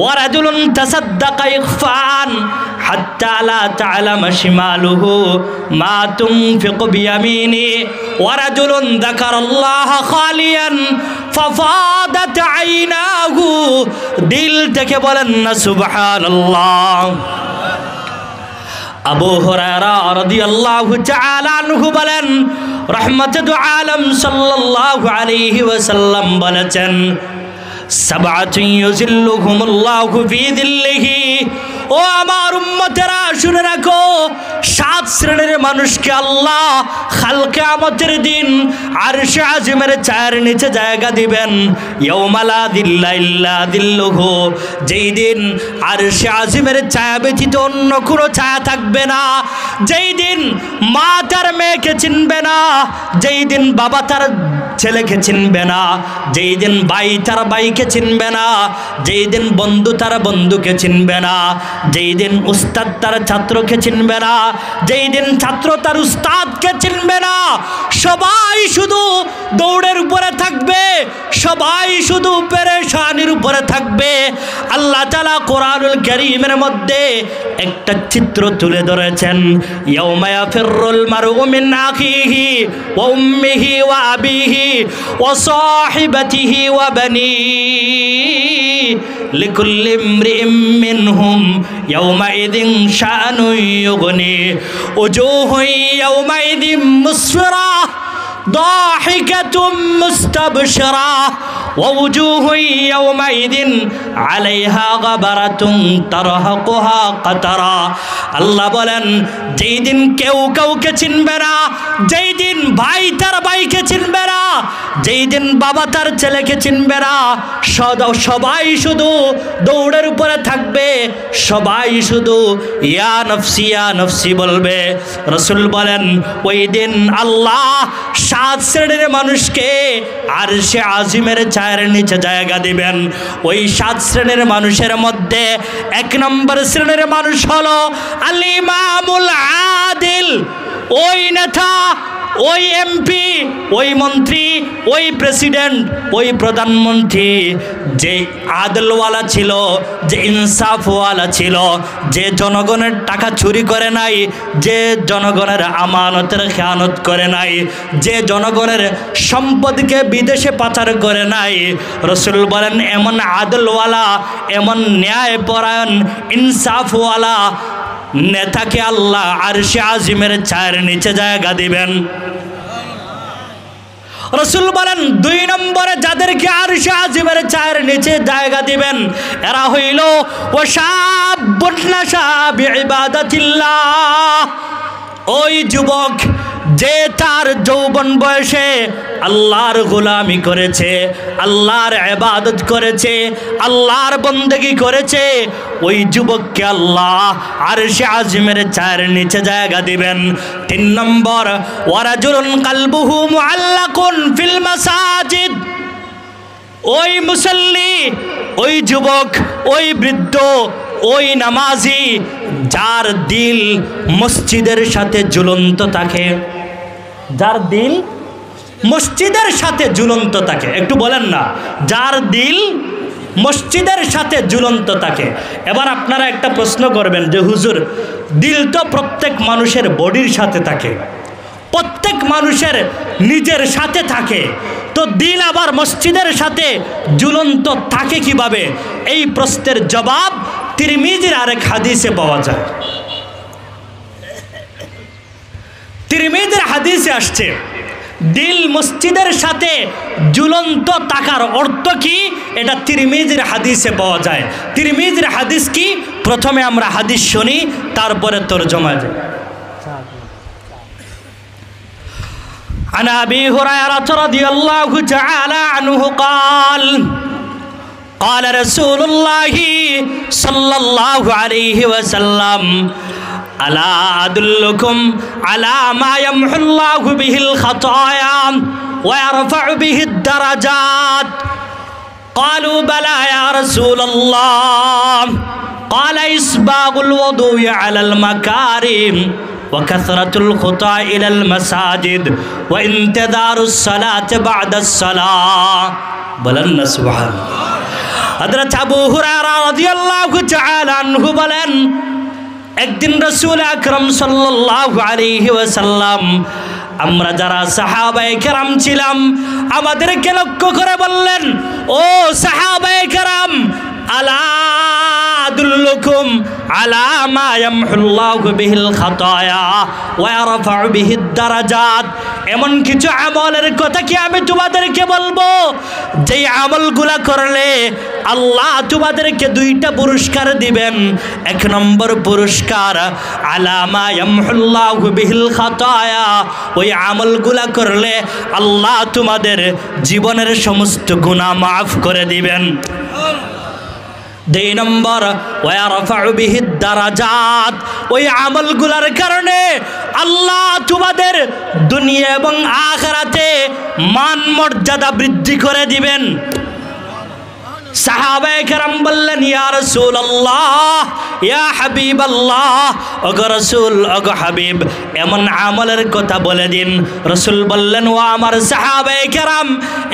ورجل تصدق إخفاء حتى لا تعلم شماله ما تنفق بيمينه ورجل ذكر الله خاليا ففاضت عيناه দিল থেকে বলেন না সুবহানাল্লাহ। আবু হুরায়রা রাদিয়াল্লাহু তাআলা আনহু বলেন, রাহমাতুল আলাম সাল্লাল্লাহু আলাইহি ওয়াসাল্লাম বলেছেন, সাবআতুন ইউযিল্লুহুমুল্লাহু ফি যিল্লিহি। ও আমার উম্মতেরা শুনে রাখো, 7 শ্রেণীর মানুষকে আল্লাহ কাল কিয়ামতের দিন আরশে আজিমের ছায়ার নিচে জায়গা দিবেন। ইয়াউমা লা যিল্লা ইল্লা যিল্লুহু, যেই দিন আরশে আজিমের ছায়া ব্যতীত অন্য কোনো ছায়া থাকবে না, যেই দিন মা তার মেয়েকে চিনবে না, যেই দিন বাবা তার ছেলেকে চিনবে না, যেই দিন ভাই তার ভাইকে চিনবে না, যেই দিন বন্ধু তার বন্ধুকে চিনবে না, যেই দিন উস্তাদ তার ছাত্রকে চিনবে না, যেই দিন ছাত্র তার উস্তাদকে চিনবে না, সবাই শুধু দৌড়ের উপরে থাকবে, সবাই শুধু পেরেশানির উপরে থাকবে। আল্লাহ তাআলা কোরআনুল কারীমের মধ্যে একটা চিত্র তুলে ধরেছেন, ইয়াউমা ইয়াফিরুল মারউ মিন আখিহি ওয়া উম্মিহি ওয়া আবিহি ওয়া সাহিবাতিহি ওয়া বানিহি লিকুল্লি ইমরিইম মিনহুম ইয়াউমাইযিন শাআনুন ইউগনি উজুহুন ইয়াউমাইযিন মুসফিরা ضاحكة مستبشرة ووجوه يومئذ عليها غبرة ترهقها قترا। আল্লাহ বলেন, যেই দিন কেউ কাউকে চিনবে না, যেই দিন ভাই তার ভাইকে চিনবে না, যেই দিন বাবা তার ছেলেকে চিনবে না, সবাই শুধু দৌড়ের উপরে থাকবে, সবাই শুধু ইয়া নফসি বলবে। রাসূল বলেন, ওই দিন আল্লাহ 7 শ্রেণীর মানুষকে আরশে আজিমের ছায়ার নিচে জায়গা দিবেন। ওই 7 শ্রেণীর মানুষের মধ্যে 1 নম্বর শ্রেণীর মানুষ হলো আল ইমামুল আদিল। ওই নেতা, ওই এমপি, ওই মন্ত্রী, ওই প্রেসিডেন্ট, ওই প্রধানমন্ত্রী যে আদলওয়ালা ছিল, যে ইনসাফওয়ালা ছিল, যে জনগণের টাকা চুরি করে নাই, যে জনগণের আমানতের খেয়ানত করে নাই, যে জনগণের সম্পদকে বিদেশে পাচার করে নাই। রাসূল বলেন, এমন আদলওয়ালা, এমন ন্যায়পরায়ণ, ইনসাফওয়ালা নেতাকে আল্লাহ আরশে আজিমের ছায়ার নিচে জায়গা দিবেন। রাসূল বলেন, 2 নম্বরে যাদেরকে আরশে আজিমের ছায়ার নিচে জায়গা দিবেন, এরা হইল ওয়াশাবুন নাশা বিইবাদাতিল্লাহ। ওই যুবক যে তার যৌবন বয়সে আল্লাহর গোলামি করেছে, আল্লাহর ইবাদত করেছে, আল্লাহর বন্দেগী করেছে, ওই যুবককে আল্লাহ আরশে আজিমের ছায়ার নিচে জায়গা দিবেন। 3 নম্বর, ওয়ারাজুলুন কলবুহু মুআল্লাকুন ফিল মাসাজিদ। ওই মুসল্লি, ওই যুবক, ওই বৃদ্ধ, ওই নামাজি যার দিল মসজিদের সাথে ঝুলন্ত থাকে, যার দিল মসজিদের সাথে ঝুলন্ত থাকে। একটু বলেন না, যার দিল মসজিদের সাথে ঝুলন্ত থাকে। এবার আপনারা একটা প্রশ্ন করবেন যে হুজুর, দিল তো প্রত্যেক মানুষের বডির সাথে থাকে, প্রত্যেক মানুষের নিজের সাথে থাকে, তো দিল আবার মসজিদের সাথে ঝুলন্ত থাকে কিভাবে? এই প্রশ্নের জবাব তিরমিজির আরেক হাদিসে পাওয়া যায়। তিরমিজির হাদিসে আসছে, দিল মসজিদের সাথে ঝুলন্ত থাকার অর্থ কি, এটা তিরমিজির হাদিসে পাওয়া যায়। তিরমিজির হাদিস কি? প্রথমে আমরা হাদিস শুনি, তারপরে তরজমা যায়। عن أبي هريرة رضي الله تعالى عنه قال قال رسول الله صلى الله عليه وسلم আলা আদুল্লুকুম আলা মা ইয়ামহুল্লাহু বিহিল খাতায়া ওয়া ইয়ারফা'ু বিহিদ দারাজাত قالوا بلى يا رسول الله قال إسباغ الوضوء على المكارم وكثرة الخطى إلى المساجد وانتظار الصلاة بعد الصلاة بلن سبحان حضرت أبو هريرة رضي الله تعالى عنه بلن একদিন রাসূল আকরাম সাল্লাল্লাহু আলাইহি ওয়াসাল্লাম আমরা যারা সাহাবায়ে কেরাম ছিলাম আমাদেরকে লক্ষ্য করে বললেন, ও সাহাবায়ে কেরাম, আলা আদুল্লুকুম আলা মা ইয়ামহুল্লাহু বিহিল খাতায়া ওয়া ইয়ারফা'ু বিহিদ দারাজাত, এমন কিছু আমলের কথা কি আমি তোমাদেরকে বলবো যেই আমলগুলা করলে আল্লাহ তোমাদেরকে দুইটা পুরস্কার দিবেন। এক নম্বর পুরস্কার আলা মা ইয়ামহুল্লাহু বিহিল খাতায়া, ওই আমলগুলা করলে আল্লাহ তোমাদের জীবনের সমস্ত গুনাহ মাফ করে দিবেন। দুই নম্বর ওয়া ইয়ারফা'ু বিহিদ দারাজাত, ওই আমলগুলার কারণে আল্লাহ তোমাদের দুনিয়া এবং আখিরাতে মান মর্যাদা বৃদ্ধি করে দিবেন। সাহাবায়ে কেরাম বললেন, ইয়া রাসূলুল্লাহ, ইয়া হাবিবাল্লাহ, ওগো রাসূল, ওগো হাবিব, এমন আমলের কথা বলে দিন। রাসূল বললেন, ও আমার সাহাবায়ে কেরাম,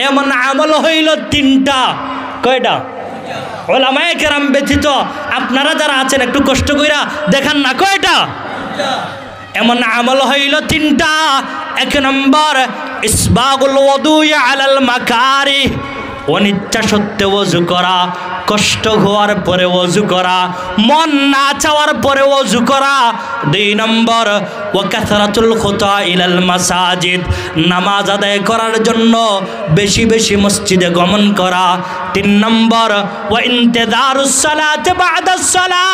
এমন আমল হইল তিনটা। কয়টা? উলামায়ে কেরাম ব্যতীত আপনারা যারা আছেন একটু কষ্ট কইরা দেখান না, কয়টা? এমন আমল হইল তিনটা। এক নম্বর ইসবাগুল ওযুই আলাল মাকারিহ, অনিচ্ছা সত্ত্বে ওযু করা, কষ্ট হওয়ার পরে ওযু করা, মন না চাওয়ার পরে ওযু করা। দুই নম্বর ওয়া কাসরাতুল খুতা ইলাল মাসাজিদ, নামাজ আদায় করার জন্য বেশি বেশি মসজিদে গমন করা। তিন নম্বর ওয়া ইন্তিযারুস সালাতি বা'দাস সালাহ,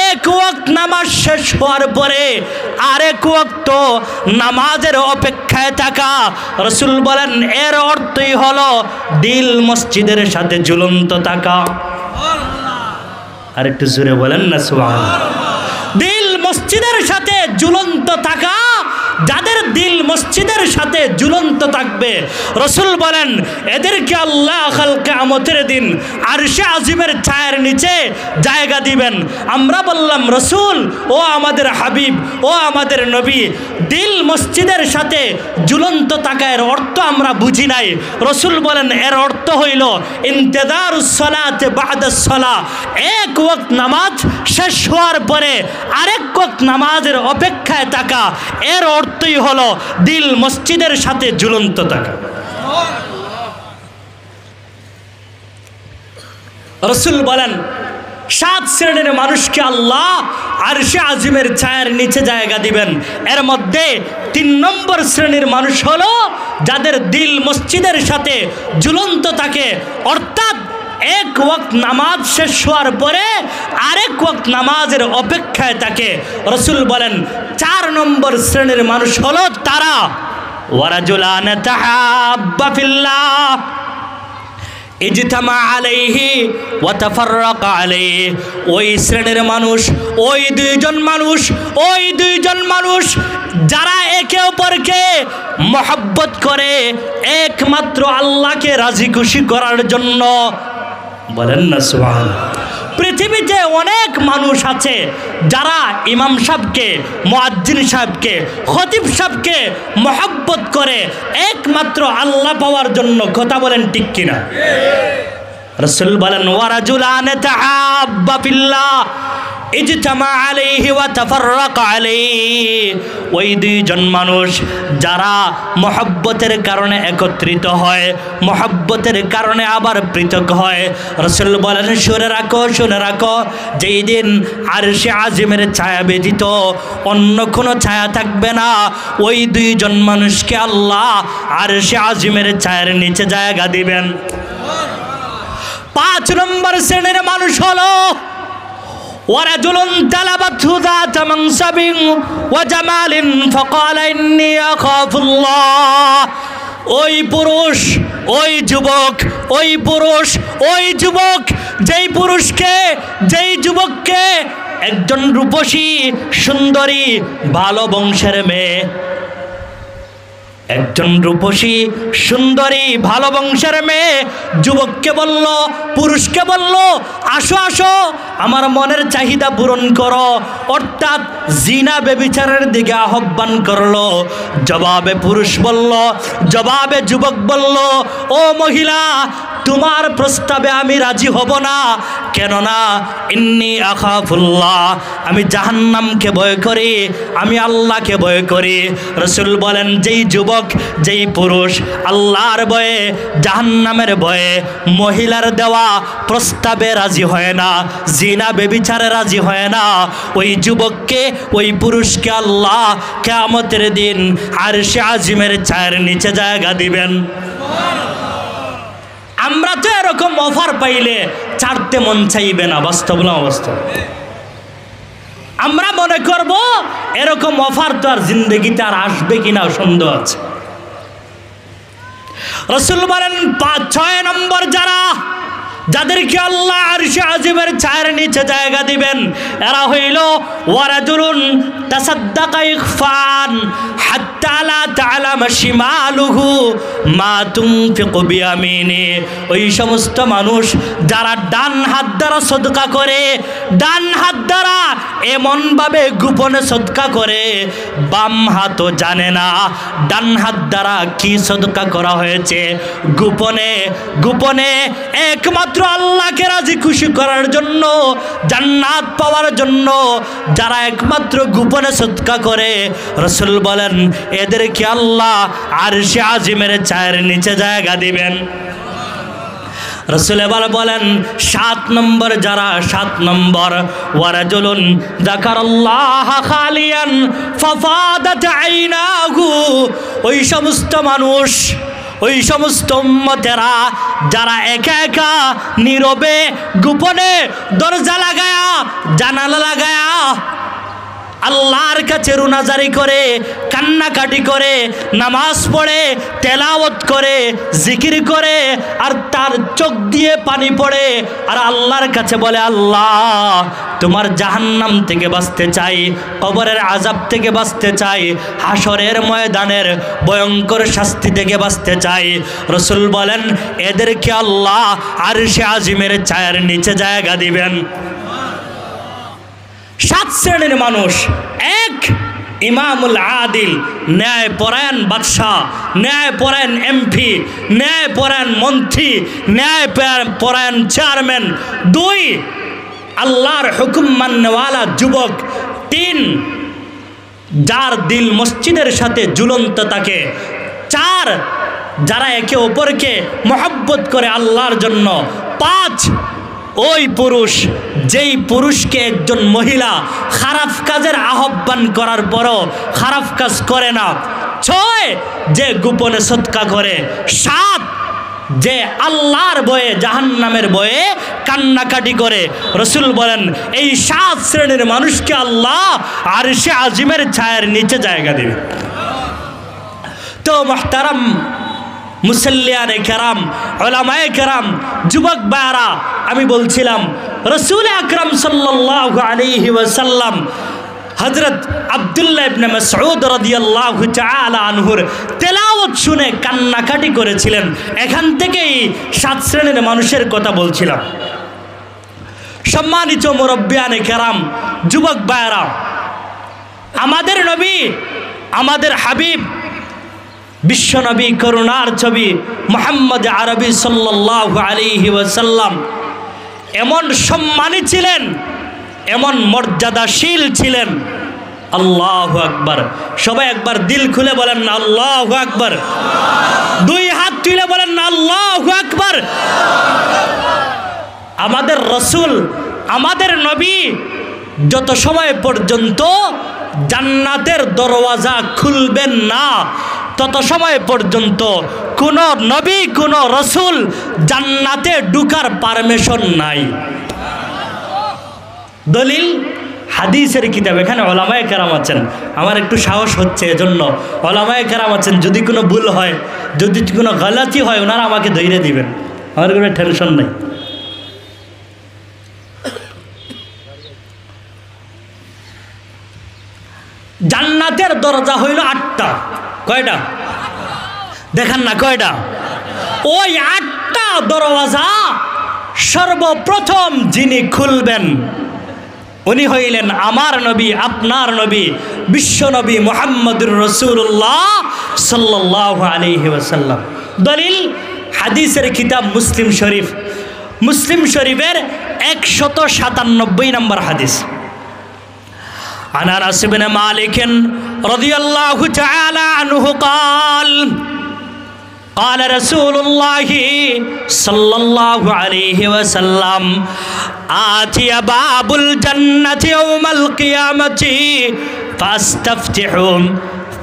এক ওয়াক্ত নামাজ শেষ হওয়ার পরে আরেক ওয়াক্ত নামাজের অপেক্ষায় থাকা। রাসূল বলেন এর অর্থই হলো দিল মসজিদের সাথে ঝুলন্ত থাকা। আর একটু জোরে বলেন না সুবহানাল্লাহ। দিল মসজিদের সাথে ঝুলন্ত থাকা, যাদের দিল মসজিদের সাথে ঝুলন্ত থাকবে রাসূল বলেন এদেরকে আল্লাহ কাল কিয়ামতের দিন আরশে আজিমের ছায়ার নিচে জায়গা দিবেন। আমরা বললাম, রাসূল, ও আমাদের হাবিব, ও আমাদের নবী, দিল মসজিদের সাথে ঝুলন্ত থাকার অর্থ আমরা বুঝি নাই। রাসূল বলেন এর অর্থ হইল ইন্তিযারুস সালাতি বা'দাস সালাহ, এক ওয়াক্ত নামাজ শেষ হওয়ার পরে আরেক ওয়াক্ত নামাজের অপেক্ষায় থাকা। এর অর্থই হলো দিল মসজিদের সাথে ঝুলন্ত থাকা। রাসূল বলেন 7 শ্রেণীর মানুষকে আল্লাহ আরশে আজিমের ছায়ার নিচে জায়গা দিবেন। এর মধ্যে 3 নম্বর শ্রেণীর মানুষ হলো যাদের দিল মসজিদের সাথে ঝুলন্ত থাকে, অর্থাৎ এক ওয়াক্ত নামাজ শেষ হওয়ার পরে আরেক ওয়াক্ত নামাজের অপেক্ষায় থাকে। রাসূল বলেন 4 নম্বর শ্রেণীর মানুষ হলো তারা ওয়ারাজুলান তাহাব্বা ফিল্লাহ ইজতামা আলাইহি ওয়া তাফাররাকা আলাইহি, ওই শ্রেণীর মানুষ, ওই দুইজন মানুষ যারা একে অপরকে মহব্বত করে একমাত্র আল্লাহকে রাজি খুশি করার জন্য। বলেন না সুবহানাল্লাহ। পৃথিবীতে অনেক মানুষ আছে যারা ইমাম সাহেবকে, মুয়াজ্জিন সাহেবকে, খতিব সাহেবকে মহব্বত করে একমাত্র আল্লাহ পাওয়ার জন্য। কথা বলেন ঠিক কিনা? রাসূল বলেন ওয়ারাজুলান তাহাব্বা ফিল্লাহ ইজতামা আলাইহি ওয়া তাফাররাকা আলাইহি, ওই দুইজন মানুষ যারা মহব্বতের কারণে একত্রিত হয়, মহব্বতের কারণে আবার পৃথক হয়। রাসূল বলেন শুনে রাখো, যেই দিন আরশে আজিমের ছায়া ব্যতীত অন্য কোনো ছায়া থাকবে না, ওই দুইজন মানুষকে আল্লাহ আরশে আজিমের ছায়ার নিচে জায়গা দিবেন। 5 নম্বর শ্রেণীর মানুষ হলো ওয়ারাজুলুন তালাবাতহু যাতা মানসাবিন ওয়া জামালিন ফাকালা ইন্নী আখাফুল্লাহ, ওই পুরুষ, ওই যুবক যেই যুবককে একজন রূপসী সুন্দরী ভালো বংশের মেয়ে, একজন রূপসী সুন্দরী ভালো বংশের মেয়ে যুবককে বলল, পুরুষকে বলল, আসো আসো আমার মনের চাহিদা পূরণ করো, অর্থাৎ জিনা ব্যভিচারের দিকে আহ্বান করলো। জবাবে পুরুষ বলল, জবাবে যুবক বলল, ও মহিলা, তোমার প্রস্তাবে আমি রাজি হব না। কেননা ইন্নী আখাফুল্লাহ, আমি জাহান্নামকে ভয় করি, আমি আল্লাহকে ভয় করি। রাসূল বলেন, যেই যুবক যেই পুরুষ আল্লাহর ভয়ে জাহান্নামের ভয়ে মহিলার দেওয়া প্রস্তাবে রাজি হয় না, জিনা ব্যভিচারে রাজি হয় না, ওই যুবককে ওই পুরুষকে আল্লাহ কিয়ামতের দিন আরশে আজিমের ছায়ার নিচে জায়গা দিবেন। আমরা তো এরকম অফার পাইলে ছাড়তে মন চাইবে না, বাস্তব না অবস্থা। আমরা মনে করব এরকম অফার তো আর জিন্দগিতে আর আসবে কিনা সন্দেহ আছে। রাসূল বলেন, 6 নম্বর যাদেরকে আল্লাহ আরশে আজিমের ছায়ার নিচে জায়গা দিবেন, এরা হইল ওয়ারাজুলুন তাসাদ্দাকা ইখফান হাত্তা লা তা'লামা শিমালুহু মা তুনফিকু বিয়ামিনি। ওই সমস্ত মানুষ যারা ডান হাত দ্বারা সদকা করে, ডান হাত দ্বারা এমনভাবে গোপনে সদকা করে বাম হাতও জানে না ডান হাত দ্বারা কি সদকা করা হয়েছে। গোপনে গোপনে একমাত্র আল্লাহকে রাজি খুশি করার জন্য, জান্নাত পাওয়ার জন্য যারা একমাত্র গোপনে সদকা করে, রাসূল বলেন এদেরকে আল্লাহ আরশে আজিমের ছায়ার নিচে জায়গা দিবেন। রাসূল এবার বলেন 7 নম্বর যারা, 7 নম্বর ওয়ারাজুলুন যাকারাল্লাহ খালিয়ান ফাফাদাত আইনাহু। ওই সমস্ত মানুষ, ওই সমস্ত উম্মতেরা যারা একা একা নীরবে গোপনে দরজা লাগায়া জানালা লাগায়া আল্লাহর কাছে রুনাজারি করে, কান্নাকাটি করে, নামাজ পড়ে, তেলাওয়াত করে, জিকির করে, আর তার চোখ দিয়ে পানি পড়ে, আর আল্লাহর কাছে বলে, আল্লাহ তোমার জাহান্নাম থেকে বাঁচতে চাই, কবরের আযাব থেকে বাঁচতে চাই, হাসরের ময়দানের ভয়ঙ্কর শাস্তি থেকে বাঁচতে চাই। রাসূল বলেন এদেরকে আল্লাহ আরশে আজিমের ছায়ার নিচে জায়গা দিবেন। 7 শ্রেণীর মানুষ। 1, ইমামুল আদিল, ন্যায়পরায়ণ বাদশাহ, ন্যায়পরায়ণ এমপি, ন্যায়পরায়ণ মন্ত্রী, ন্যায়পরায়ণ চেয়ারম্যান। 2, আল্লাহর হুকুম মাননেওয়ালা যুবক। 3, যার দিল মসজিদের সাথে ঝুলন্ত থাকে। 4, যারা একে অপরকে মহব্বত করে আল্লাহর জন্য। 5, ওই পুরুষ যেই পুরুষকে একজন মহিলা খারাপ কাজের আহ্বান করার পরও খারাপ কাজ করে না। 6, যে গোপনে সদকা করে। 7, যে আল্লাহর ভয়ে জাহান্নামের ভয়ে কান্নাকাটি করে। রাসূল বলেন এই 7 শ্রেণীর মানুষকে আল্লাহ আরশে আজিমের ছায়ার নিচে জায়গা দেবে। তো মুহতারাম মুসল্লিয়ানে কেরাম, উলামায়ে কেরাম, যুবক ভাইরা, আমি বলছিলাম রাসূল আকরাম সাল্লাল্লাহু আলাইহি ওয়াসাল্লাম হযরত আব্দুল্লাহ ইবনে মাসউদ রাদিয়াল্লাহু তাআলা আনহুর তেলাওয়াত শুনে কান্নাকাটি করেছিলেন। এখান থেকেই 7 শ্রেণীর মানুষের কথা বলছিলাম। সম্মানিত মুরব্বিয়ানে কেরাম, যুবক ভাইরা, আমাদের নবী, আমাদের হাবিব, বিশ্বনবী, করুণার ছবি মুহাম্মদ আরবি সাল্লাল্লাহু আলাইহি ওয়াসাল্লাম এমন সম্মানী ছিলেন, এমন মর্যাদাশীল ছিলেন। আল্লাহু আকবার। সবাই একবার দিল খুলে বলেন না আল্লাহু আকবার। 2 হাত তুলে বলেন না আল্লাহু আকবার। আমাদের রাসূল, আমাদের নবী যত সময় পর্যন্ত জান্নাতের দরওয়াজা খুলবেন না, তত সময় পর্যন্ত কোন নবী, কোন রাসূল জান্নাতে ঢোকার পারমিশন নাই। দলিল হাদিসের কিতাব। এখানে ওলামায়ে কেরাম আছেন, আমার একটু সাহস হচ্ছে এজন্য ওলামায়ে কেরাম আছেন, যদি কোনো ভুল হয়, যদি কোনো গলতি হয়, ওনারা আমাকে ধৈর্য দিবেন, আমার কোনো টেনশন নেই। জান্নাতের দরজা হইল 8টা। কয়টা দেখেন না, কয়টা? ওই 8টা দরওয়াজা সর্বপ্রথম যিনি খুলবেন উনি হইলেন আমার নবী, আপনার নবী, বিশ্ব নবী মুহাম্মদুর রাসূলুল্লাহ সাল্লাল্লাহু আলাইহি ওয়াসাল্লাম। দলিল হাদিসের কিতাব মুসলিম শরীফ, মুসলিম শরীফের 197 নম্বর হাদিস। عن أنس بن مالك رضي الله تعالى عنه قال قال رسول الله صلى الله عليه وسلم آتي باب الجنة يوم القيامة فاستفتح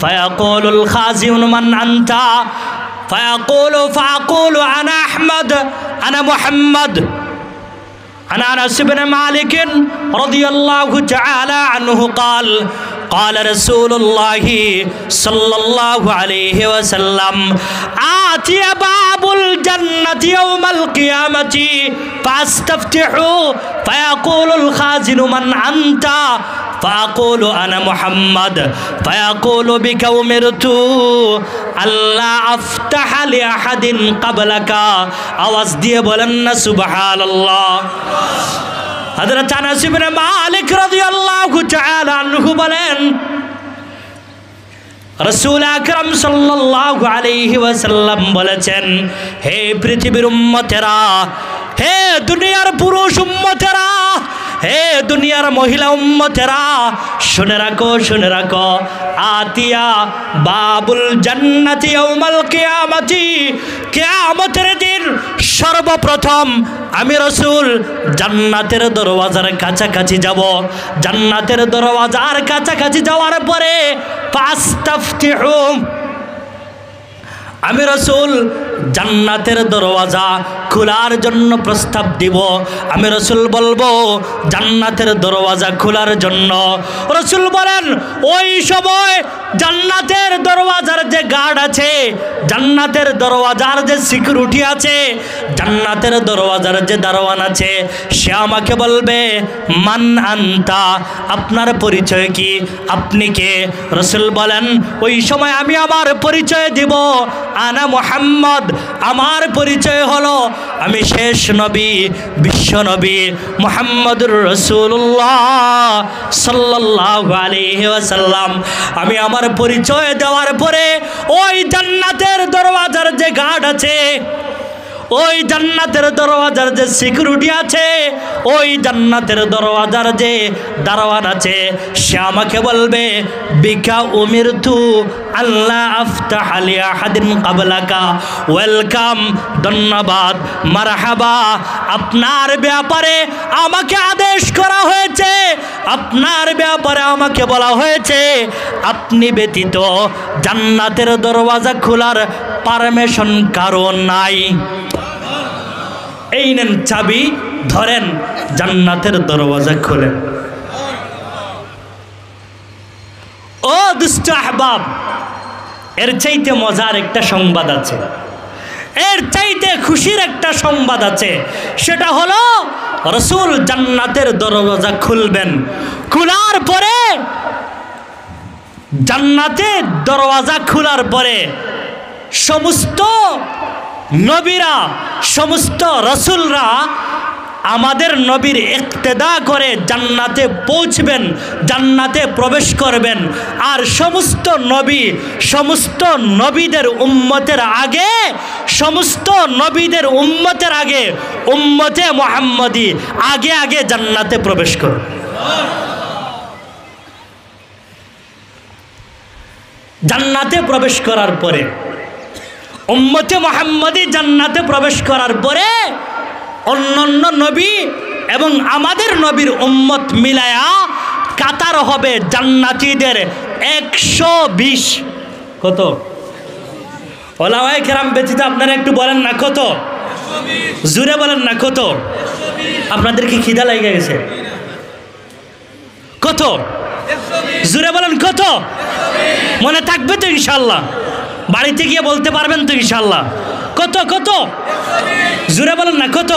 فيقول الخازن من أنت فأقول أنا أحمد أنا محمد. عن أنس بن مالك رضي الله تعالى عنه قال قال رسول الله صلى الله عليه وسلم آتي باب الجنة يوم القيامة فاستفتح فيقول الخازن من أنت فأقول أنا محمد فيقول بك أمرت ألا أفتح لأحد قبلك আওয়াজ দিয়ে বলেন না সুবহানাল্লাহ। হযরত আনাস ইবনে মালিক রাদিয়াল্লাহু তাআলা আনহু বলেন রাসূল আকরাম সাল্লাল্লাহু আলাইহি ওয়াসাল্লাম বলেছেন, হে পৃথিবীর উম্মতেরা, হে দুনিয়ার পুরুষ উম্মতেরা, হে দুনিয়ার মহিলা উম্মতেরা, শুনে রাখো, শুনে রাখো। আতিয়া বাবুল জান্নাতি ইয়াউমাল কিয়ামতি, কিয়ামতের দিন সর্বপ্রথম আমি রাসূল জান্নাতের দরওয়াজার কাছাকাছি যাব। জান্নাতের দরওয়াজার কাছাকাছি যাওয়ার পরে ফাস্তাফতিহু, আমি রাসূল জান্নাতের দরওয়াজা খোলার জন্য প্রস্তাব দিব। আমি রাসূল বলবো জান্নাতের দরওয়াজা খোলার জন্য। রাসূল বলেন ওই সময় জান্নাতের দরওয়াজার যে গার্ড আছে, জান্নাতের দরওয়াজার যে সিকিউরিটি আছে, জান্নাতের দরওয়াজার যে দারোয়ান আছে, সে আমাকে বলবে মান আনতা, আপনার পরিচয় কি, আপনি কে? রাসূল বলেন ওই সময় আমি আমার পরিচয় দিব, আনা মুহাম্মদ, আমার পরিচয় হলো আমি শেষ নবী, বিশ্ব নবী মুহাম্মদুর রাসূলুল্লাহ সাল্লাল্লাহু আলাইহি ওয়াসাল্লাম। আমি আমার পরিচয় দেওয়ার পরে ওই জান্নাতের দরওয়াজার যে গার্ড আছে, ওই জান্নাতের দরওয়াজার যে সিকিউরিটি আছে, ওই জান্নাতের দরওয়াজার যে দারোয়ান আছে, সে আমাকে বলবে বিকা উমিরতু আল্লাহ আফতাহ লি আহাদিন ক্বাবলাকা, ওয়েলকাম, ধন্যবাদ, মারহাবা, আপনার ব্যাপারে আমাকে আদেশ করা হয়েছে, আপনার ব্যাপারে আমাকে বলা হয়েছে আপনি ব্যতীত জান্নাতের দরওয়াজা খোলার পারমিশন কারো নাই। এই নেন চাবি, ধরেন, জান্নাতের দরওয়াজা খোলেন। ও দুষ্ট আহবাব, এর চাইতে মজার একটা সংবাদ আছে, এর চাইতে খুশির একটা সংবাদ আছে। সেটা হলো রাসূল জান্নাতের দরওয়াজা খুলবেন, খোলার পরে, জান্নাতের দরওয়াজা খোলার পরে সমস্ত নবীরা, সমস্ত রাসূলরা আমাদের নবীর ইক্তেদা করে জান্নাতে পৌঁছবেন, জান্নাতে প্রবেশ করবেন। আর সমস্ত নবী, সমস্ত নবীদের উম্মতের আগে, সমস্ত নবীদের উম্মতের আগে উম্মতে মুহাম্মদী আগে আগে জান্নাতে প্রবেশ করবে। জান্নাতে প্রবেশ করার পরে, উম্মতে মুহাম্মদী জান্নাতে প্রবেশ করার পরে অন্যান্য নবী এবং আমাদের নবীর উম্মত মিলায়া কাতার হবে জান্নাতীদের 120। কত? ওলামায়ে কেরাম ব্যতীত আপনারা একটু বলেন না কত? জোরে বলেন না কত? আপনাদের কি খিদা লেগে গেছে? কত? জোরে বলেন কত? মনে থাকবে তো ইনশাল্লাহ? বাড়িতে গিয়ে বলতে পারবেন তো ইনশাল্লাহ? কত কত? জোরে বলেন না কত?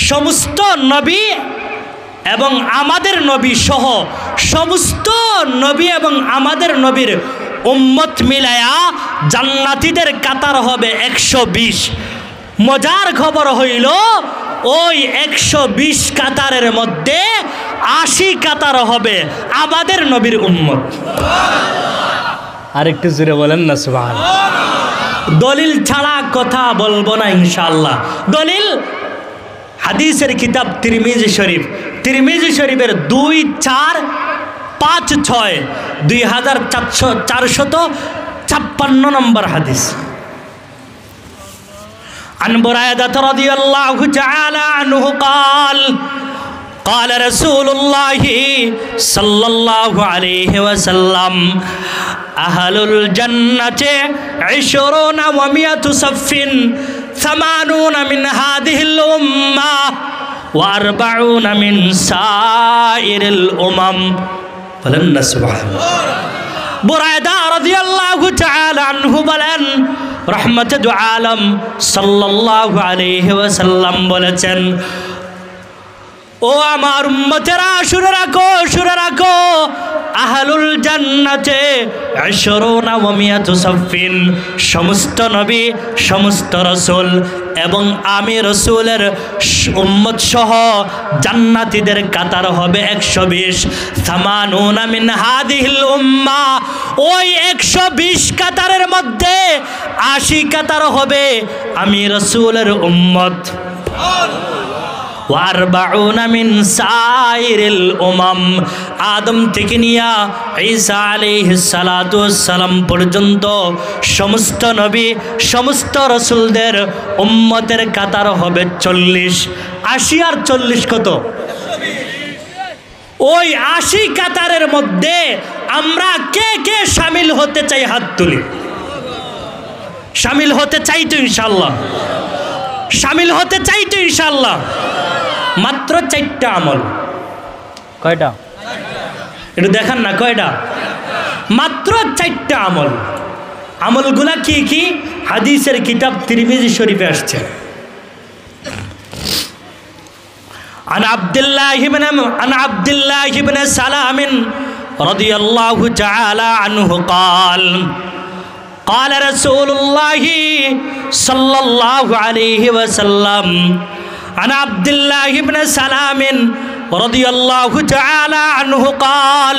সমস্ত নবী এবং আমাদের নবী সহ সমস্ত নবী এবং আমাদের নবীর উম্মত মিলায়া জান্নাতীদের কাতার হবে 120। মজার খবর হইল ওই 120 কাতারের মধ্যে 80 কাতার হবে আমাদের নবীর উম্মত। আরেকটু জোরে বলেন না সুবহানাল্লাহ। দলিল ছাড়া কথা বলবো না ইনশাআল্লাহ। দলিল হাদিসের কিতাব তিরমিজি শরীফ, তিরমিজি শরীফের 2456 2456 নম্বর হাদিস। عن بريدة رضي الله تعالى عنه قال قال رسول الله صلى الله عليه وسلم أهل الجنة 20 و100 صف 80 من هذه الأمة و40 من سائر الأمم فلن سبحان الله। বুরায়দা রাদিয়াল্লাহু তাআলা আনহু বলেন রহমতে দু আলম সাল্লাল্লাহু আলাইহি ওয়াসাল্লাম বলেছেন, ও আমার উম্মতেরা শুনে রাখো, শুনে রাখো, আহলুল জান্নাতে 20 ওয়া 100 সাফিন, সমস্ত নবী, সমস্ত রাসূল এবং আমি রাসূলের উম্মত সহ জান্নাতীদের কাতার হবে 120। 80 মিন হাদিহিল উম্মাহ, ওই 120 কাতারের মধ্যে 80 কাতার হবে আমি রাসূলের উম্মত। 40 মিন সাইরিল উমাম, আদম থেকে নিয়া ঈসা আলাইহিস সালাতু ওয়াসসালাম পর্যন্ত সমস্ত নবী, সমস্ত রাসূলদের উম্মতের কাতার হবে 40। 80 আর 40 কত? ওই 80 কাতারের মধ্যে আমরা কে কে শামিল হতে চাই? হাত তুলি। শামিল হতে চাই তো ইনশাআল্লাহ? শামিল হতে চাই তো ইনশাআল্লাহ? মাত্র 4টা আমল। কয়টা? একটু দেখান না কয়টা? মাত্র 4টা আমল। আমলগুলা কি কি? হাদিসের কিতাব তিরমিজি শরীফে আসছে। عن عبد الله بن سلام رضي الله تعالى عنه قال قال رسول الله صلى الله عليه وسلم عن عبد الله بن سلام رضي الله تعالى عنه قال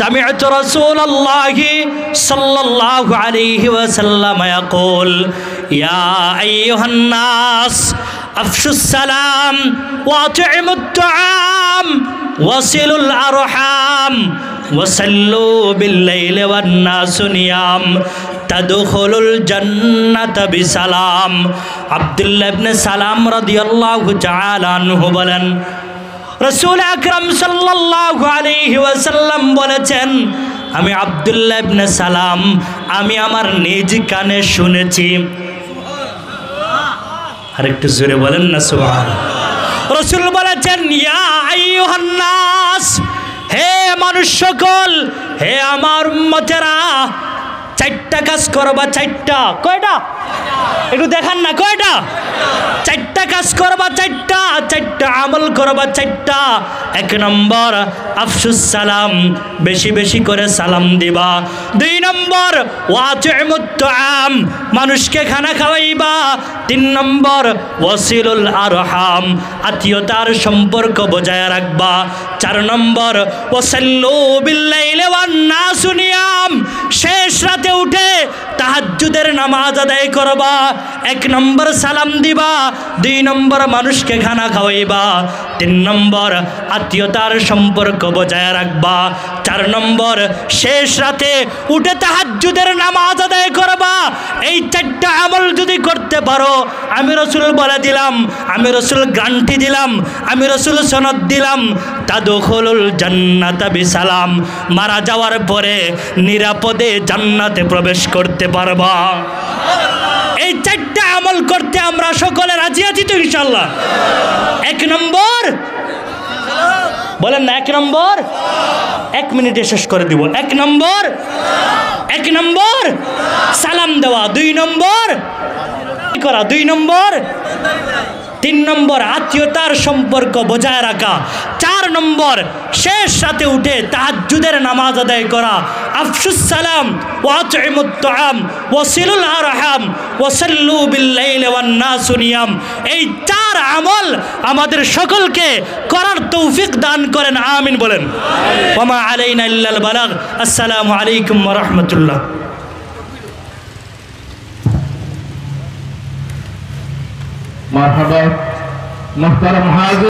سمعت رسول الله صلى الله عليه وسلم يقول يا أيها الناس أفشوا السلام وأطعموا الطعام وصلوا الأرحام وصلوا بالليل والناس نيام تدخلوا الجنة بسلام। আব্দুল্লাহ ইবনে সালাম রাদিয়াল্লাহু তাআলা আনহু বলেন, রাসূল আকরাম সাল্লাল্লাহু আলাইহি ওয়াসাল্লাম বলেছেন, আমি আব্দুল্লাহ ইবনে সালাম আমি আমার নিজ কানে শুনেছি। আরেকটু জোরে বলেন না সুবহানাল্লাহ। রাসূল বলেছেন, ইয়া আইয়ুহান নাস, হে মানুষ সকল, হে আমার উম্মতেরা, 4টা কাজ করবা। 4টা কয়টা? একটু দেখান না কয়টা? 4টা কাজ করবা, 4টা আমল করবা, 4টা। 1 নম্বর আফসুস সালাম, বেশি বেশি করে সালাম দিবা। 2 নম্বর ওয়াতিমুত তুআম, মানুষকে খানা খাওয়াইবা। 3 নম্বর ওয়াসিলুল আরহাম, আত্মীয়তার সম্পর্ক বজায় রাখবা। 4 নম্বর ওয়াসাল্লু বিল্লাইলি ওয়ান নাসু নিয়াম, শেষ রাতে উঠে তাহাজ্জুদের নামাজ আদায় করবা। 1 নম্বর সালাম দিবা, 2 নম্বর মানুষকে খানা খাওয়াইবা, 3 নম্বর আত্মীয়তার সম্পর্ক বজায় রাখবা, 4 নম্বর শেষ রাতে উঠে তাহাজ্জুদের নামাজ আদায় করবা। এই 4টা আমল যদি করতে পারো, আমি রাসূল বলে দিলাম, আমি রাসূল গ্যারান্টি দিলাম, আমি রাসূল সনদ দিলাম, তাদখুলুল জান্নাতা বিসালাম, মারা যাওয়ার পরে নিরাপদে জান্নাতে প্রবেশ করতে পারবা। এই 4টা আমল করতে আমরা সকলে রাজি আছি তো ইনশাআল্লাহ? 1 নম্বর বলেন না, 1 নম্বর 1 মিনিটে শেষ করে দিব। 1 নম্বর সালাম দেওয়া, 2 নম্বর করা, 2 নম্বর 3 নম্বর আত্মীয়তার সম্পর্ক বজায় রাখা, 4 নম্বর শেষ রাতে উঠে তাহাজ্জুদের নামাজ আদায় করা, আফশুস সালাম ওয়া আতইমুত তাআম ওয়া সিলুল আরহাম ওয়া সাল্লু বিল লাইলি ওয়ান নাসু নিয়াম। এই 4 আমল আমাদের সকলকে করার তৌফিক দান করেন, আমিন বলেন। ওয়া মা আলাইনা ইল্লাল বালাগ। আসসালামু আলাইকুম ওয়া রাহমাতুল্লাহ। মারহাবা মুহতারাম হাজির।